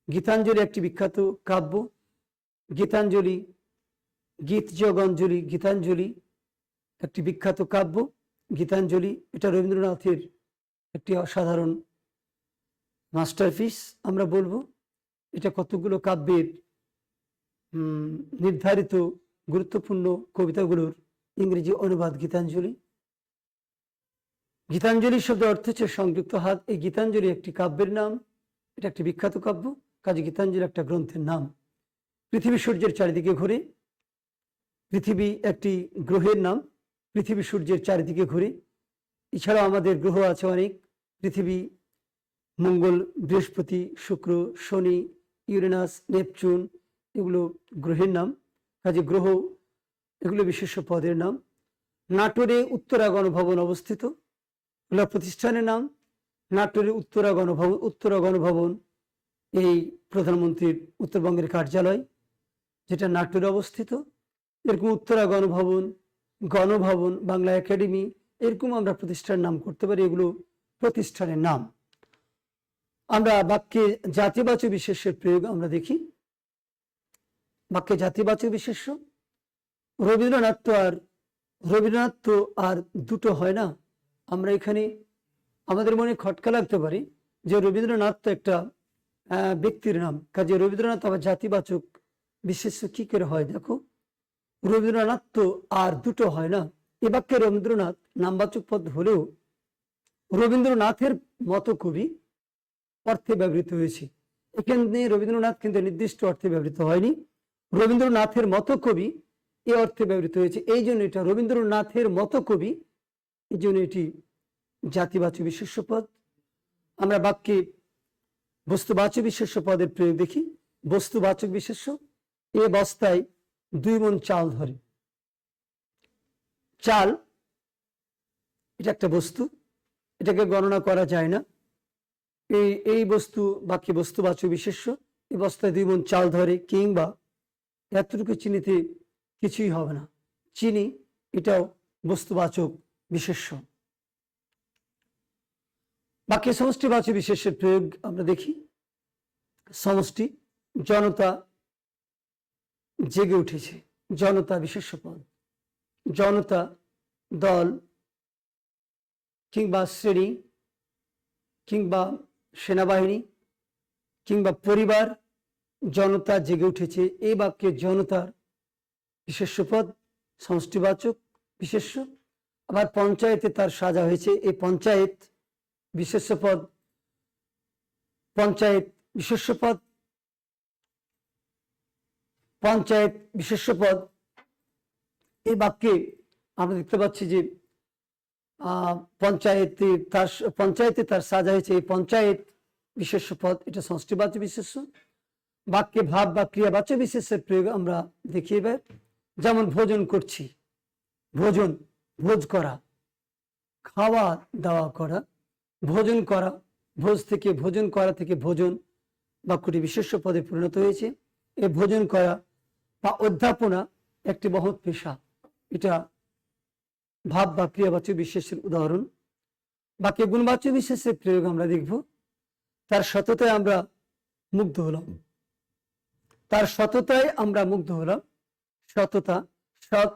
গীতাঞ্জলি একটি বিখ্যাত কাব্য। গীতাঞ্জলি, গীত যোগ অঞ্জলি, গীতাঞ্জলি একটি বিখ্যাত কাব্য। গীতাঞ্জলি এটা রবীন্দ্রনাথের একটি অসাধারণ মাস্টারপিস আমরা বলবো। এটা কতগুলো কাব্যের নির্ধারিত গুরুত্বপূর্ণ কবিতাগুলোর ইংরেজি অনুবাদ গীতাঞ্জলি। গীতাঞ্জলি শব্দের অর্থ হচ্ছে সংযুক্ত হাত। এই গীতাঞ্জলি একটি কাব্যের নাম, এটা একটি বিখ্যাত কাব্য। কাজে গীতাঞ্জলি একটা গ্রন্থের নাম। পৃথিবী সূর্যের চারিদিকে ঘুরে। পৃথিবী একটি গ্রহের নাম। পৃথিবী সূর্যের চারিদিকে ঘুরে। এছাড়াও আমাদের গ্রহ আছে অনেক। পৃথিবী, মঙ্গল, বৃহস্পতি, শুক্র, শনি, ইউরেনাস, নেপচুন এগুলো গ্রহের নাম। কাজে গ্রহ এগুলো বিশেষ্য পদের নাম। নাটোরে উত্তরা গণভবন অবস্থিত, এগুলো প্রতিষ্ঠানের নাম। নাটোরে উত্তরা গণভবন এই প্রধানমন্ত্রীর উত্তরবঙ্গের কার্যালয়, যেটা নাটোরে অবস্থিত। এরকম উত্তরা গণভবন, বাংলা একাডেমি, এরকম আমরা প্রতিষ্ঠানের নাম করতে পারি। এগুলো প্রতিষ্ঠানের নাম। আমরা বাক্যে জাতিবাচক বিশেষ্যের প্রয়োগ আমরা দেখি। বাক্যে জাতিবাচক বিশেষ্য। রবীন্দ্রনাথ তো আর দুটো হয় না। আমরা এখানে আমাদের মনে খটকা লাগতে পারে যে রবীন্দ্রনাথ তো একটা ব্যক্তির নাম, কাজে রবীন্দ্রনাথ আবার জাতিবাচক বিশেষ্য কি করে হয়? দেখো, রবীন্দ্রনাথ তো আর দুটো হয় না। এ বাক্যে রবীন্দ্রনাথ নামবাচক পদ হলেও রবীন্দ্রনাথের মতো কবি অর্থে ব্যবহৃত হয়েছে। এখানে রবীন্দ্রনাথ কিন্তু নির্দিষ্ট অর্থে ব্যবহৃত হয়নি। রবীন্দ্রনাথের মতো কবি এ অর্থে ব্যবহৃত হয়েছে। এই জন্য এটা রবীন্দ্রনাথের মতো কবি, এই জন্য এটি জাতিবাচক বিশেষ্য পদ। আমরা বাক্যে বস্তুবাচক বিশেষ্য পদের প্রয়োগ দেখি। বস্তুবাচক বিশেষ্য। এ বস্তায় 2 মণ চাল ধরে। চাল এটা একটা বস্তু, এটাকে গণনা করা যায় না। এই বস্তু বাক্যে বস্তুবাচক বিশেষ্য। এ বস্তায় 2 মণ চাল ধরে, কিংবা এতটুকু চিনিতে কিছুই হবে না। চিনি এটাও বস্তুবাচক বিশেষ্য। বাক্যে সমষ্টিবাচক বিশেষ্যের প্রয়োগ আমরা দেখি। সমষ্টি। জনতা জেগে উঠেছে, জনতা বিশেষ্য পদ। জনতা, দল, কিংবা শ্রেণী, কিংবা সেনাবাহিনী, কিংবা পরিবার। জনতা জেগে উঠেছে, এই বাক্যে জনতার বিশেষ্য পদ, সমষ্টিবাচক বিশেষ্য। আবার পঞ্চায়েতে তার সাজা হয়েছে, এই পঞ্চায়েত বিশেষ্য পদ। পঞ্চায়েত বিশেষ্য পদ। পঞ্চায়েত বিশেষ্য পদ। এই বাক্যে আমরা দেখতে পাচ্ছি যে পঞ্চায়েতে তার সাজা হয়েছে, এই পঞ্চায়েত বিশেষ্য পদ, এটা সমষ্টিবাচক বিশেষ্য। বাক্যে ভাব বা ক্রিয়াবাচক বিশেষ্যের প্রয়োগ আমরা দেখি এবার। যেমন ভোজন করছি, ভোজন, ভোজ করা, খাওয়া দাওয়া করা, ভোজন করা, ভোজ থেকে ভোজন করা থেকে ভোজন বাক্যটি বিশেষ্য পদে পরিণত হয়েছে। এই ভোজন করা বা অধ্যাপনা একটি মহৎ পেশা, এটা ভাব বা ক্রিয়াবাচক বিশেষের উদাহরণ। বাক্যে গুণবাচক বিশেষের প্রয়োগ আমরা দেখব। তার সততায় আমরা মুগ্ধ হলাম, তার সততায় আমরা মুগ্ধ হলাম। সততা, সৎ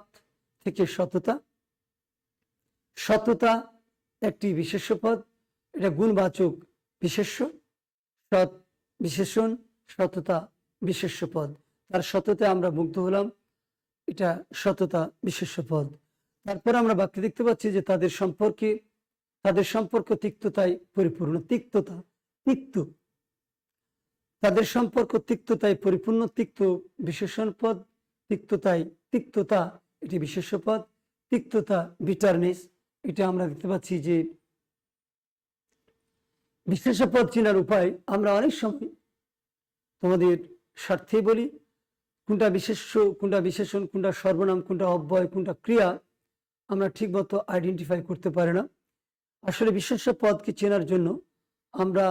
থেকে সততা। সততা একটি বিশেষ্য পদ, এটা গুণবাচক বিশেষ্য। সৎ বিশেষণ, সততা বিশেষ্য পদ। তার সততায় আমরা মুগ্ধ হলাম, এটা সততা বিশেষ্য পদ। তারপর আমরা বাক্যে দেখতে পাচ্ছি যে তাদের সম্পর্ক তিক্ততায় পরিপূর্ণ। তিক্ততা, তিক্ত, তাদের সম্পর্ক তিক্ততায় পরিপূর্ণ। তিক্ত বিশেষণ পদ, তিক্ততা এটি বিশেষ্য পদ। তিক্ততা, বিটারনেস, এটা আমরা দেখতে পাচ্ছি যে বিশেষ্য পদ চেনার উপায় আমরা অনেক সময় তোমাদের স্বার্থে বলি, কোনটা বিশেষ্য, কোনটা বিশেষণ, কোনটা সর্বনাম, কোনটা অব্যয়, কোনটা ক্রিয়া, আমরা ঠিকমতো আইডেন্টিফাই করতে পারি না। আসলে বিশেষ্য পদকে চেনার জন্য আমরা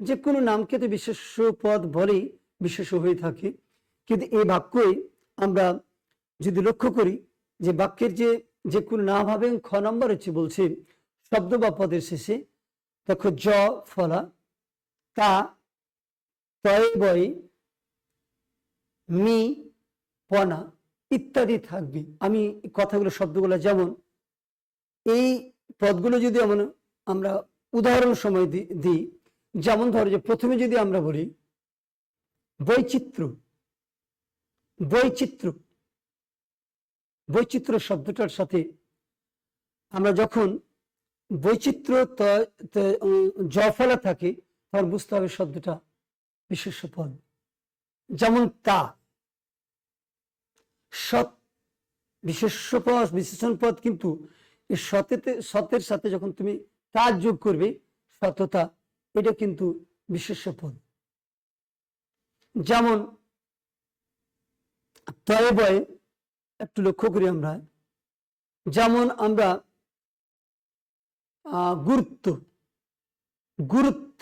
যে কোনো নামকে তো বিশেষ্য পদ বলেই বিশেষ্য হয়ে থাকে, কিন্তু এই বাক্যে আমরা যদি লক্ষ্য করি যে বাক্যের যে কোনো নাম হবে, খ নম্বর হচ্ছে বলছে শব্দ বা পদের শেষে দেখো জ ফলা, তা, তয় বয়, মি পনা ইত্যাদি থাকবে। আমি কথাগুলো শব্দগুলো যেমন এই পদগুলো যদি আমরা উদাহরণ সময় দিই, যেমন ধরো যে প্রথমে যদি আমরা বলি বৈচিত্র্য, বৈচিত্র্য, বৈচিত্র্য শব্দটার সাথে আমরা যখন বৈচিত্র্য জ ফলা থাকে তখন বুঝতে হবে শব্দটা বিশেষ্য পদ। যেমন তা, সৎ বিশেষ্য পদ, বিশেষণ পদ, কিন্তু এই সতের সাথে যখন তুমি তা যোগ করবে, সততা, এটা কিন্তু বিশেষ্য পদ। যেমন তয় বয়, একটু লক্ষ্য করি আমরা, যেমন আমরা গুরুত্ব, গুরুত্ব,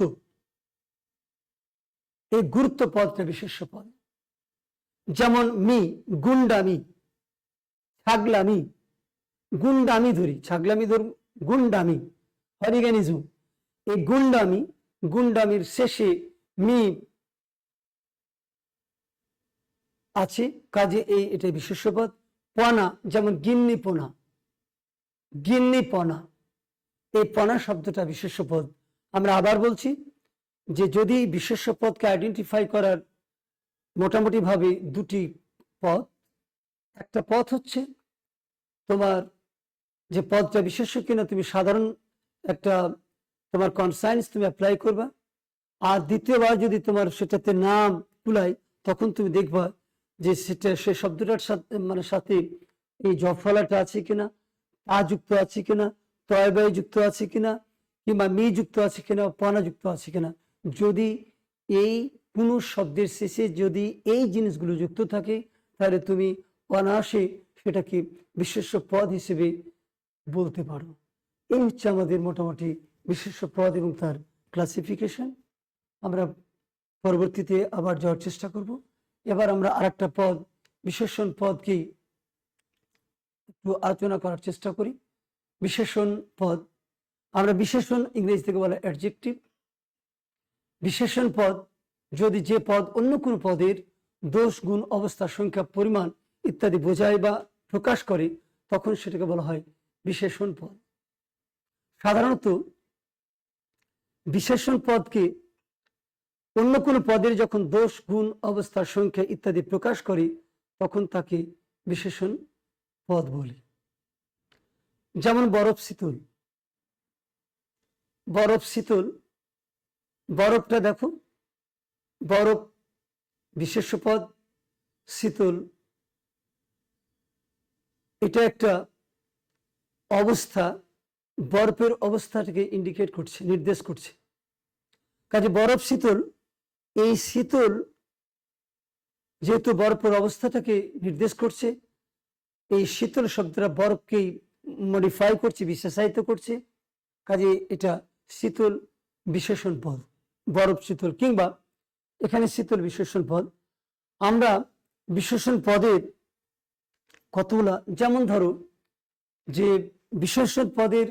এই গুরুত্ব পদটা বিশেষ্য পদ। যেমন মি, গুন্ডামি, ছাগলামি, গুন্ডামি ধরি, ছাগলামি ধর, গুন্ডামি, হরিগানিজম, এই গুন্ডামি, গুন্ডামির শেষে মি আছে, কাজে এটা বিশেষ্য পদ। পনা, যেমন গিন্নিপনা, গিন্নিপনা, এই পনা শব্দটা বিশেষ্য পদ। আমরা আবার বলছি যে যদি বিশেষ্য পদকে আইডেন্টিফাই করার মোটামুটি ভাবে দুটি পদ, একটা পদ হচ্ছে তোমার যে পদটা বিশেষ্য কিনা তুমি সাধারণ একটা তোমার কনসাইন্স তুমি অ্যাপ্লাই করবা, আর দ্বিতীয়বার যদি তোমার সেটাতে নাম কুলায় তখন তুমি দেখবা যে সেটা সে শব্দটার সাথে সাথে এই জফলাটা আছে কিনা, তা যুক্ত আছে কিনা, তয় ব্যয় যুক্ত আছে কিনা, কিংবা মি যুক্ত আছে কিনা, পনা যুক্ত আছে কিনা। যদি এই কোনো শব্দের শেষে যদি এই জিনিসগুলো যুক্ত থাকে তাহলে তুমি অনায়াসে সেটাকে বিশেষ্য পদ হিসেবে বলতে পারো। এই হচ্ছে আমাদের মোটামুটি বিশেষ্য পদ এবং তার ক্লাসিফিকেশন। আমরা পরবর্তীতে আবার যাওয়ার চেষ্টা করব। এবার আমরা আরেকটা পদ, বিশেষণ পদকে একটু আলোচনা করার চেষ্টা করি। বিশেষণ পদ, আমরা বিশেষণ ইংরেজি থেকে বলা অ্যাডজেক্টিভ। বিশেষণ পদ যদি যে পদ অন্য কোনো পদের দোষ, গুণ, অবস্থা, সংখ্যা, পরিমাণ ইত্যাদি বোঝায় বা প্রকাশ করে তখন সেটাকে বলা হয় বিশেষণ পদ। সাধারণত বিশেষণ পদকে অন্য কোনো পদের যখন দোষ, গুণ, অবস্থা, সংখ্যা ইত্যাদি প্রকাশ করে তখন তাকে বিশেষণ পদ বলি। যেমন বরফ শীতল, বরফ শীতল, বরফটা দেখো, বরফ বিশেষ্য পদ, শীতল এটা একটা অবস্থা, বরফের অবস্থাটাকে ইন্ডিকেট করছে, নির্দেশ করছে। কাজে বরফ শীতল, এই শীতল যেহেতু বরফের অবস্থাটাকে নির্দেশ করছে, এই শীতল শব্দটা বরফকেই মডিফাই করছে, বিশেষায়িত করছে, কাজে এটা শীতল বিশেষণ পদ, বরফ শীতল, কিংবা এখানে শীতল বিশেষণ পদ। আমরা বিশেষণ পদের কতগুলা, যেমন ধরো যে বিশেষণ পদের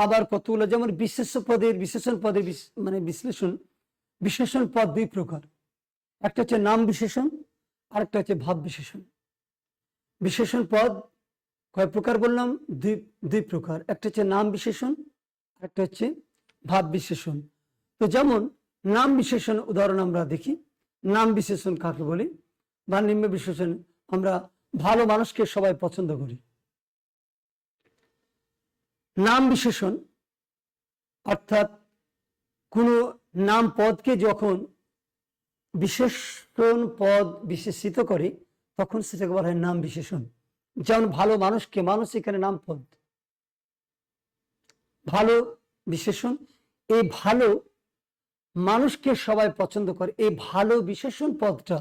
আবার কতগুলো, যেমন বিশেষ্য পদের, বিশেষণ পদের মানে বিশ্লেষণ, বিশেষণ পদ দুই প্রকার। একটা হচ্ছে নাম বিশেষণ, আরেকটা হচ্ছে ভাব বিশেষণ। বিশেষণ পদ কয় প্রকার বললাম? দুই প্রকার। একটা হচ্ছে নাম বিশেষণ, একটা হচ্ছে ভাব বিশেষণ। তো যেমন নাম বিশেষণ উদাহরণ আমরা দেখি। নাম বিশেষণ কাকে বলি? বা নিম্ন বিশেষণ, আমরা ভালো মানুষকে সবাই পছন্দ করি। নাম বিশেষণ অর্থাৎ কোনো নাম পদকে যখন বিশেষণ পদ বিশেষিত করে তখন সেটাকে বলা হয় নাম বিশেষণ। যেমন ভালো মানুষকে, মানুষ এখানে নাম পদ, ভালো বিশেষণ। এই ভালো মানুষকে সবাই পছন্দ করে, এই ভালো বিশেষণ পদটা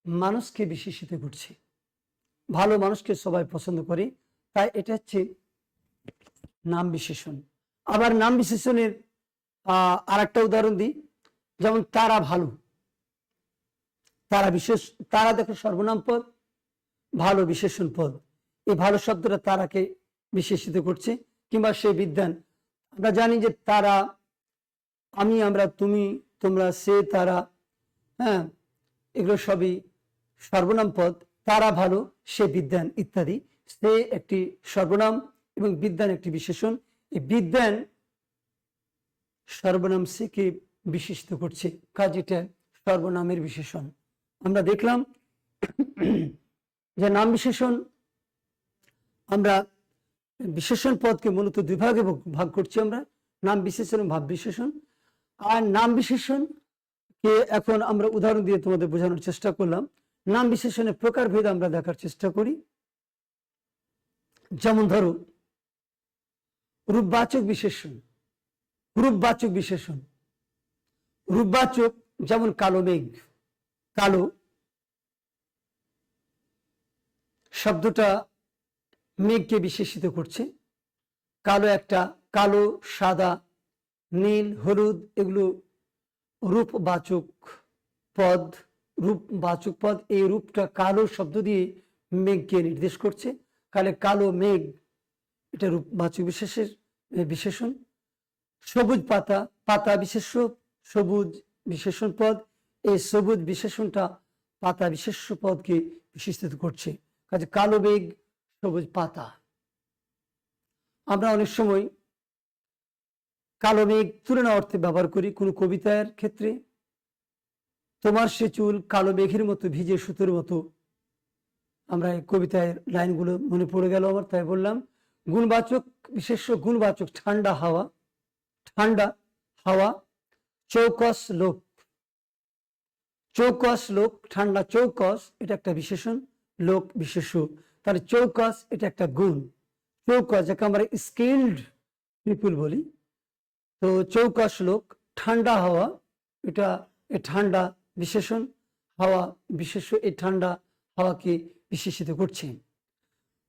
মানুষকে বিশেষিত করছে। ভালো মানুষকে সবাই পছন্দ করে, তাই এটা হচ্ছে নাম বিশেষণ। আবার নাম বিশেষণের আর একটা উদাহরণ দিই, যেমন তারা ভালো। তারা বিশেষ, তারা দেখো সর্বনাম পদ, ভালো বিশেষণ পদ। এই ভালো শব্দটা তারাকে বিশেষিত করছে। কিংবা সে বিদ্যান, আমরা জানি যে তারা, আমি, আমরা, তুমি, তোমরা, সে, তারা, হ্যাঁ, এগুলো সবই সর্বনাম পদ। তারা ভালো, সে বিদ্যান ইত্যাদি। সে একটি সর্বনাম এবং বিদ্যান একটি বিশেষণ। এই বিদ্যান সর্বনাম সেকে বিশেষিত করছে, কাজ এটা সর্বনামের বিশেষণ। আমরা দেখলাম যে নাম বিশেষণ, আমরা বিশেষণ পদকে মূলত দুই ভাগে ভাগ করছি আমরা, নাম বিশেষণ এবং ভাব বিশেষণ। আর নাম বিশেষণ কে এখন আমরা উদাহরণ দিয়ে তোমাদের বোঝানোর চেষ্টা করলাম। নাম বিশেষণের প্রকারভেদ আমরা দেখার চেষ্টা করি। যেমন ধরো রূপবাচক বিশেষণ। রূপবাচক বিশেষণ, রূপবাচক যেমন কালো মেঘ। কালো শব্দটা মেঘকে বিশেষিত করছে। কালো একটা, কালো, সাদা, নীল, হলুদ, এগুলো রূপবাচক পদ। রূপবাচক পদ, এই রূপটা কালো শব্দ দিয়ে মেঘকে নির্দেশ করছে। কালো মেঘ, এটা রূপবাচক বিশেষের বিশেষণ। সবুজ পাতা, পাতা বিশেষ্য, সবুজ বিশেষণ পদ। এই সবুজ বিশেষণটা পাতা বিশেষ্য পদকে বিশেষিত করছে। কাজে কালো মেঘ, সবুজ পাতা। আমরা অনেক সময় কালো মেঘ তুলনা অর্থে ব্যবহার করি কোনো কবিতার ক্ষেত্রে। তোমার সে চুল কালো মেঘের মতো ভিজে সুতোর মতো। আমরা এই কবিতায় লাইনগুলো মনে পড়ে গেল আমার, তাই বললাম। গুণবাচক বিশেষ্য, গুণবাচক ঠান্ডা হাওয়া। ঠান্ডা হাওয়া। চৌকস লোক, চৌকস লোক, ঠান্ডা চৌকস, এটা একটা বিশেষণ, লোক বিশেষ্য। তাহলে চৌকস এটা একটা গুণ। চৌকস যাকে আমরা স্কিল্ড পিপুল বলি। তো চৌকস লোক। ঠান্ডা হাওয়া, এটা ঠান্ডা বিশেষণ, হাওয়া বিশেষ্য, এই ঠান্ডা হাওয়াকে বিশেষিত করছে।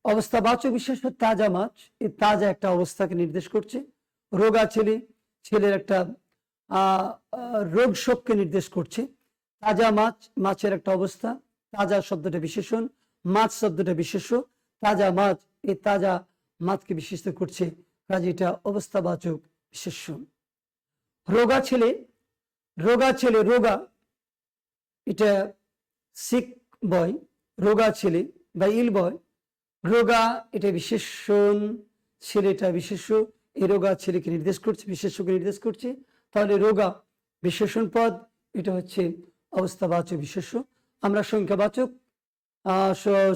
অবস্থাবাচক বিশেষ্য তাজা মাছ, এই তাজা একটা অবস্থাকে নির্দেশ করছে। রোগা ছেলে, ছেলের একটা রোগ শোককে নির্দেশ করছে। তাজা মাছ, মাছের একটা অবস্থা। তাজা শব্দটা বিশেষণ, মাছ শব্দটা বিশেষ্য। তাজা মাছ, এই তাজা মাছকে বিশেষিত করছে, কাজে এটা অবস্থাবাচক বিশেষ্য। রোগা ছেলে, রোগা ছেলে, রোগা এটা সিক বয়, রোগা ছেলে বা ইল বয়। রোগা এটা বিশেষণ, ছেলেটা বিশেষ্য। এই রোগা ছেলেকে নির্দেশ করছে, বিশেষ্যকে নির্দেশ করছে। তাহলে রোগা বিশেষণ পদ, এটা হচ্ছে অবস্থাবাচক বিশেষ্য। আমরা সংখ্যাবাচক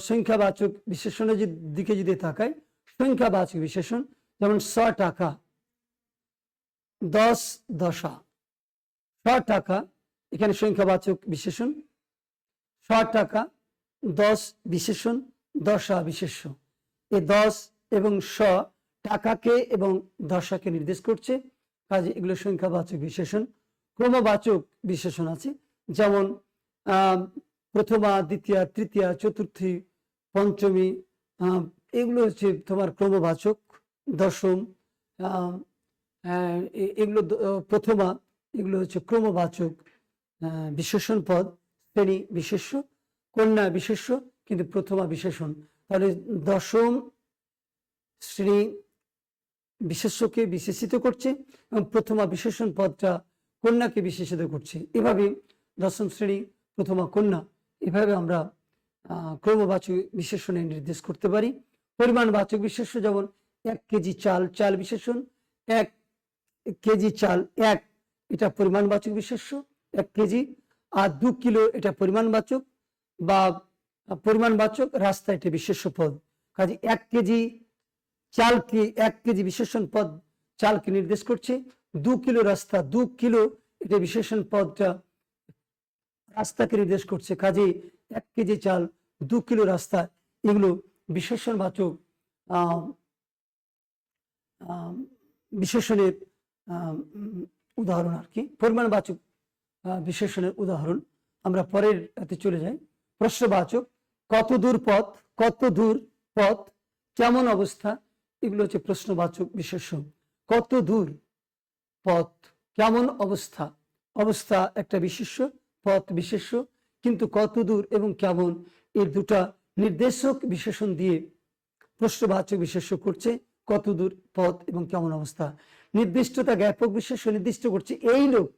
সংখ্যাবাচক বিশেষণের দিকে যদি তাকাই, সংখ্যাবাচক বিশেষণ যেমন 100 টাকা, 10 দশা। 100 টাকা এখানে সংখ্যাবাচক বিশেষণ। 100 টাকা, 10 বিশেষণ, দশা বিশেষ্য। এই 10 এবং 100 টাকাকে এবং দশাকে নির্দেশ করছে, কাজে এগুলো সংখ্যাবাচক বিশেষণ। ক্রমবাচক বিশেষণ আছে, যেমন প্রথমা, দ্বিতীয়া, তৃতীয়া, চতুর্থী, পঞ্চমী, এগুলো হচ্ছে তোমার ক্রমবাচক। দশম, এগুলো প্রথমা, এগুলো হচ্ছে ক্রমবাচক বিশেষণ পদ। শ্রেণী বিশেষ্য, কন্যা বিশেষ্য, কিন্তু প্রথমা বিশেষণ। তাহলে দশম শ্রেণী বিশেষ্যকে বিশেষিত করছে এবং প্রথমা বিশেষণ পদটা কন্যাকে বিশেষিত করছে। এভাবে দশম শ্রেণী প্রথমা কন্যা, এভাবে আমরা ক্রমবাচক বিশেষণে নির্দেশ করতে পারি। পরিমাণবাচক বিশেষ্য যেমন 1 কেজি চাল, চাল বিশেষণ 1 কেজি চাল, এক এটা পরিমাণবাচক বিশেষ্য 1 কেজি, আর 2 কিলো এটা পরিমাণবাচক বা পরিমাণবাচক, রাস্তা এটা বিশেষ্য পদ। কাজে 1 কেজি চালকে 1 কেজি বিশেষণ পদ চালকে নির্দেশ করছে, 2 কিলো রাস্তা, 2 কিলো এটা বিশেষণ পদটা রাস্তাকে নির্দেশ করছে। কাজে 1 কেজি চাল, 2 কিলো রাস্তা, এগুলো বিশেষণবাচক বিশেষণের উদাহরণ আর কি। পরিমাণবাচক বিশেষণের উদাহরণ আমরা পরের হাতে চলে যাই। প্রশ্নবাচক, কত দূর পথ, কত দূর পথ, কেমন অবস্থা, এগুলো হচ্ছে প্রশ্নবাচক বিশেষণ। কত দূর পথ, কেমন অবস্থা, অবস্থা একটা বিশেষ্য, পথ বিশেষ্য, কিন্তু কত দূর এবং কেমন এর দুটা নির্দেশক বিশেষণ দিয়ে প্রশ্নবাচক বিশেষ্য করছে কত দূর পথ এবং কেমন অবস্থা। নির্দিষ্টতা জ্ঞাপক বিশেষ্য নির্দিষ্ট করছে এই লোক,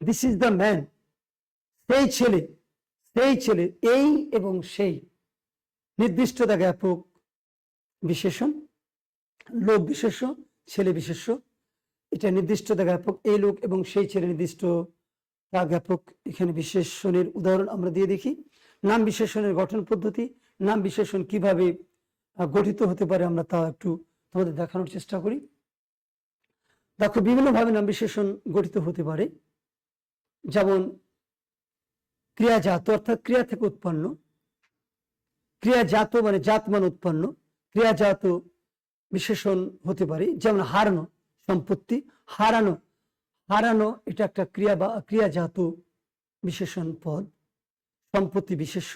দিস ইজ দ্য ম্যান, সেই ছেলে, সেই ছেলে, এই এবং সেই। নির্দিষ্টতা জ্ঞাপক বিশেষণ, লোক বিশেষ্য, ছেলে বিশেষ্য, এটা নির্দিষ্টতা জ্ঞাপক এই লোক এবং সেই ছেলে নির্দিষ্টতা জ্ঞাপক। এখানে বিশেষণের উদাহরণ আমরা দিয়ে দেখি। নাম বিশেষণের গঠন পদ্ধতি, নাম বিশেষণ কিভাবে গঠিত হতে পারে আমরা তা একটু তোমাদের দেখানোর চেষ্টা করি। দেখো, বিভিন্নভাবে নাম বিশেষণ গঠিত হতে পারে। যেমন ক্রিয়াজাত অর্থাৎ ক্রিয়া থেকে উৎপন্ন, ক্রিয়াজাত মানে জাত মানে উৎপন্ন, ক্রিয়াজাত বিশেষণ হতে পারে। যেমন হারানো, সম্পত্তি, হারানো, হারানো এটা একটা ক্রিয়া বা ক্রিয়াজাত বিশেষণ পদ, সম্পত্তি বিশেষ্য।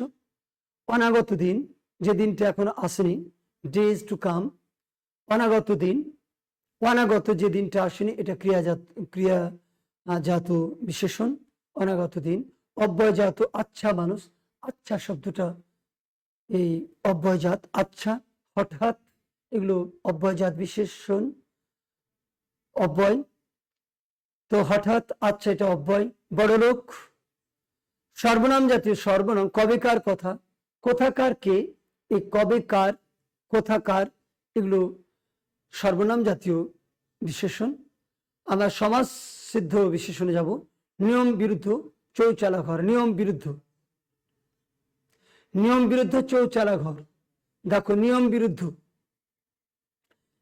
অনাগত দিন, যে দিনটা এখনো আসেনি, ডেজ টু কাম, অনাগত দিন, অনাগত যে দিনটা আসেনি, এটা ক্রিয়াজাত বিশেষণ, অনাগত দিন। অব্যয়জাত, আচ্ছা মানুষ, আচ্ছা শব্দটা এই অব্যয়জাত, আচ্ছা, হঠাৎ, এগুলো অব্যয়জাত বিশেষণ, অব্যয়। তো হঠাৎ, আচ্ছা এটা অব্যয়। বড়লোক, সর্বনাম জাতীয় সর্বনাম, কবেকার কথা, কোথাকার কে, এই কবেকার, কোথাকার, এগুলো সর্বনাম জাতীয় বিশেষণ। আমরা সমাজ সিদ্ধ বিশেষণে যাব। নিয়ম বিরুদ্ধ, চৌচালা ঘর, নিয়ম বিরুদ্ধ, নিয়ম বিরুদ্ধ চৌচালা ঘর। দেখো, নিয়ম বিরুদ্ধ,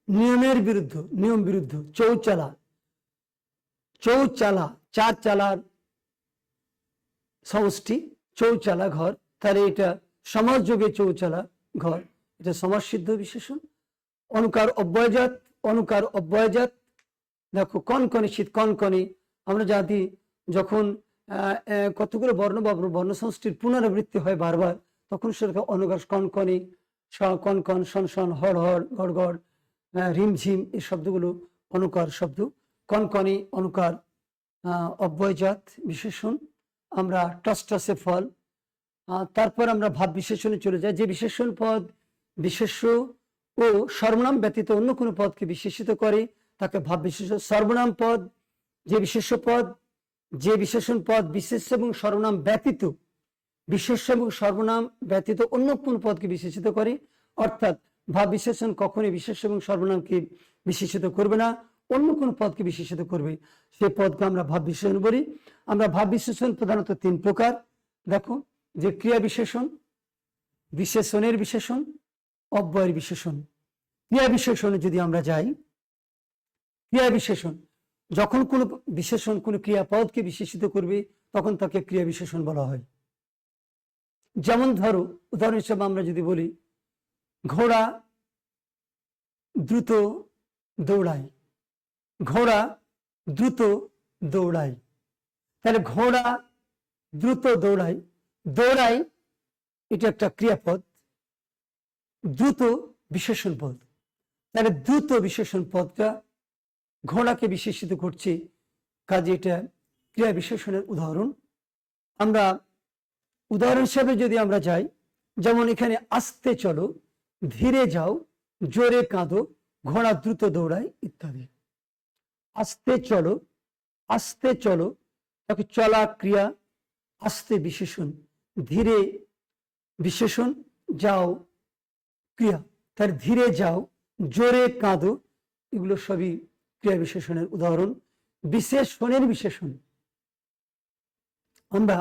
নিয়মের বিরুদ্ধ, নিয়ম বিরুদ্ধ, চৌচালা, চৌচালা, চার চালার সমষ্টি, চৌচালা ঘর, তাহলে এটা সমাজযোগে চৌচালা ঘর, এটা সমাজ সিদ্ধ বিশেষণ। অনুকার অব্যয়জাত, অনুকার অব্যয়জাত। দেখো, কনকনে শীত, কনকনে, আমরা জানি যখন কতগুলো বর্ণ বা বর্ণ সমষ্টির পুনরাবৃত্তি হয় বারবার, তখন সেটা অনুকার, কনকনে, কনকন, সনসন, হড় হড়, গড় গড়, রিমঝিম, এই শব্দগুলো অনুকার শব্দ। কনকনে অনুকার অব্যয়জাত বিশেষণ। আমরা টসটসে ফল। তারপর আমরা ভাব বিশেষণে চলে যাই। যে বিশেষণ পদ বিশেষ্য ও সর্বনাম ব্যতীত অন্য কোনো পদকে বিশেষিত করে তাকে ভাব বিশেষণ। সর্বনাম পদ, যে বিশেষ্য পদ, যে বিশেষণ পদ বিশেষ এবং সর্বনাম ব্যতীত, বিশেষ এবং সর্বনাম ব্যতীত অন্য কোনো পদকে বিশেষিত করে, অর্থাৎ ভাব বিশেষণ কখনই বিশেষ এবং সর্বনামকে বিশেষিত করবে না, অন্য কোনো পদকে বিশেষিত করবে, সে পদকে আমরা ভাব বিশেষণ বলি। আমরা ভাব বিশেষণ প্রধানত 3 প্রকার। দেখো, যে ক্রিয়া বিশেষণ, বিশেষণের বিশেষণ, অব্যয়ের বিশেষণ। ক্রিয়া বিশেষণে যদি আমরা যাই, ক্রিয়া বিশেষণ যখন কোনো বিশেষণ কোনো ক্রিয়াপদকে বিশেষিত করবে তখন তাকে ক্রিয়া বিশেষণ বলা হয়। যেমন ধরো, উদাহরণ হিসেবে আমরা যদি বলি, ঘোড়া দ্রুত দৌড়ায়, ঘোড়া দ্রুত দৌড়ায়, তাহলে ঘোড়া দ্রুত দৌড়ায়, দৌড়ায় এটা একটা ক্রিয়াপদ, দ্রুত বিশেষণ পদ, তাহলে দ্রুত বিশেষণ পদটা ঘোড়াকে বিশেষিত করছে, কাজে এটা ক্রিয়া বিশেষণের উদাহরণ। আমরা উদাহরণ হিসাবে যদি আমরা যাই, যেমন এখানে আস্তে চলো, ধীরে যাও, জোরে কাঁদো, ঘোড়া দ্রুত দৌড়ায় ইত্যাদি। আস্তে চলো, আস্তে চলো, তাকে চলা ক্রিয়া, আস্তে বিশেষণ, ধীরে বিশেষণ, যাও ক্রিয়া। তার ধীরে যাও, জোরে কাঁদো, এগুলো সবই ক্রিয়া বিশেষণের উদাহরণ। বিশেষণের বিশেষণ, আমরা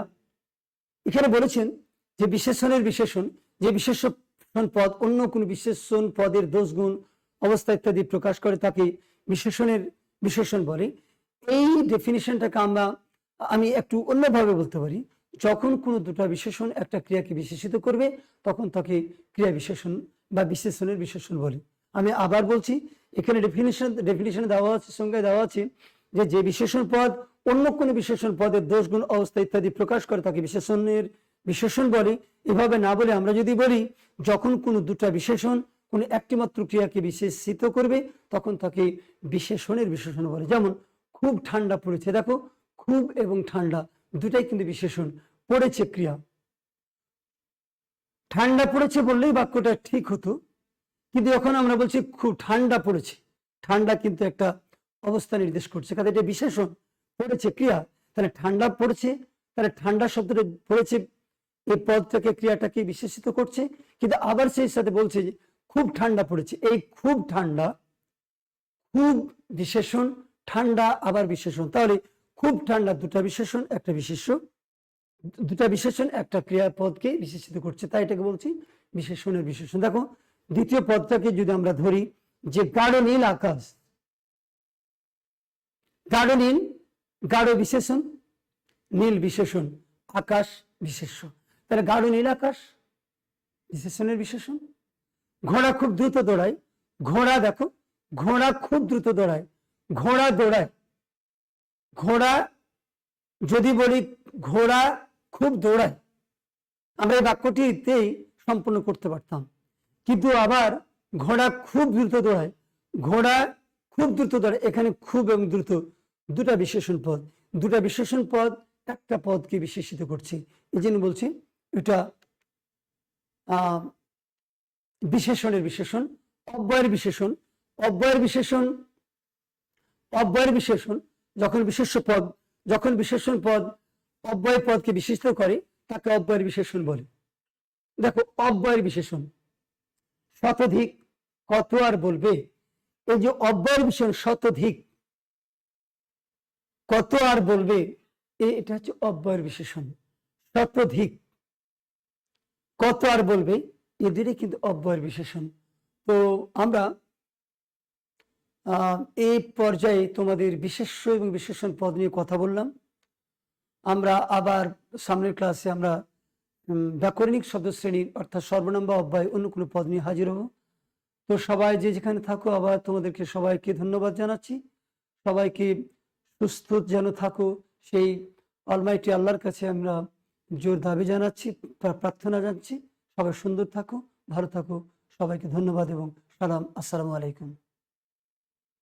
এখানে বলেছেন যে বিশেষণের বিশেষণ, যে বিশেষণ পদ অন্য কোন বিশেষণ পদের দোষ গুণ অবস্থা ইত্যাদি প্রকাশ করে তাকে বিশেষণের বিশেষণ বলে। এই ডেফিনিশনটাকে আমি একটু অন্যভাবে বলতে পারি, যখন কোনো দুটো বিশেষণ একটা ক্রিয়াকে বিশেষিত করবে তখন তাকে ক্রিয়া বিশেষণ বা বিশেষণের বিশেষণ বলে। আমি আবার বলছি, এখানে ডেফিনিশনে দেওয়া আছে, সংজ্ঞায় দেওয়া আছে যে বিশেষণ পদ অন্য কোনো বিশেষণ পদের দোষ গুণ অবস্থা ইত্যাদি প্রকাশ করে তাকে বিশেষণের বিশেষণ বলে। এভাবে না বলে আমরা যদি বলি যখন কোনো দুটা বিশেষণ কোনো একটি মাত্র ক্রিয়াকে বিশেষিত করবে তখন তাকে বিশেষণের বিশেষণ বলে। যেমন খুব ঠান্ডা পড়েছে, দেখো খুব এবং ঠান্ডা দুটাই কিন্তু বিশেষণ। পড়েছে ক্রিয়া, ঠান্ডা পড়েছে বললেই বাক্যটা ঠিক হতো, কিন্তু এখন আমরা বলছি খুব ঠান্ডা পড়েছে, ঠান্ডা কিন্তু একটা অবস্থা নির্দেশ করছে, কারণ এটা বিশেষণ। পড়েছে ক্রিয়া, তাহলে ঠান্ডা পড়েছে, তাহলে ঠান্ডা শব্দটা পড়েছে এই পদটাকে ক্রিয়াটাকে বিশেষিত করছে। কিন্তু আবার সেই সাথে বলছে যে খুব ঠান্ডা পড়েছে, এই খুব ঠান্ডা, খুব বিশেষণ, ঠান্ডা আবার বিশেষণ, তাহলে খুব ঠান্ডা দুটা বিশেষণ একটা বিশেষ্য, দুটা বিশেষণ একটা ক্রিয়াপদকে বিশেষিত করছে, তাই এটাকে বলছি বিশেষণের বিশেষণ। দেখো দ্বিতীয় পদটাকে যদি আমরা ধরি যে গাঢ় নীল আকাশ, গাঢ় নীল, গাঢ় বিশেষণ, নীল বিশেষণ, আকাশ বিশেষ্য, তাহলে গাঢ় নীল আকাশ বিশেষণের বিশেষণ। ঘোড়া খুব দ্রুত দৌড়ায়, ঘোড়া দেখো ঘোড়া খুব দ্রুত দৌড়ায়, ঘোড়া দৌড়ায়, ঘোড়া যদি বলি ঘোড়া খুব দৌড়ায় আমরা এই বাক্যটিতেই সম্পূর্ণ করতে পারতাম, কিন্তু আবার ঘোড়া খুব দ্রুত দৌড়ায়, ঘোড়া খুব দ্রুত দৌড়ায়, এখানে খুব এবং দ্রুত দুটা বিশেষণ পদ, দুটা বিশেষণ পদ একটা পদকে বিশেষিত করছে, এই জন্য বলছি এটা বিশেষণের বিশেষণ। অব্যয়ের বিশেষণ, অব্যয়ের বিশেষণ, অব্যয়ের বিশেষণ যখন বিশেষ্য পদ, যখন বিশেষণ পদ অব্যয় পদকে বিশেষিত করে তাকে অব্যয়ের বিশেষণ বলে। দেখো অব্যয়ের বিশেষণ, শতধিক, কত আর বলবে, এই যে অব্যয়ের বিশেষণ শতধিক, কত আর বলবে, এটা হচ্ছে অব্যয়ের বিশেষণ। শতধিক, কত আর বলবে, এদেরই কিন্তু অব্যয়ের বিশেষণ। তো আমরা এই পর্যায়ে তোমাদের বিশেষ্য এবং বিশেষণ পদ নিয়ে কথা বললাম। আমরা আবার সামনের ক্লাসে আমরা ব্যাকরণিক শব্দ শ্রেণীর অর্থাৎ সর্বনাম বা অব্যয় অন্য কোনো পদ নিয়ে হাজির হব। তো সবাই যে যেখানে থাকো আবার তোমাদেরকে সবাইকে ধন্যবাদ জানাচ্ছি, সবাইকে সুস্থ যেন থাকো সেই অলমাইটি আল্লাহর কাছে আমরা জোর দাবি জানাচ্ছি, প্রার্থনা জানাচ্ছি। সবাই সুন্দর থাকো, ভালো থাকো, সবাইকে ধন্যবাদ এবং সালাম, আসসালামু আলাইকুম।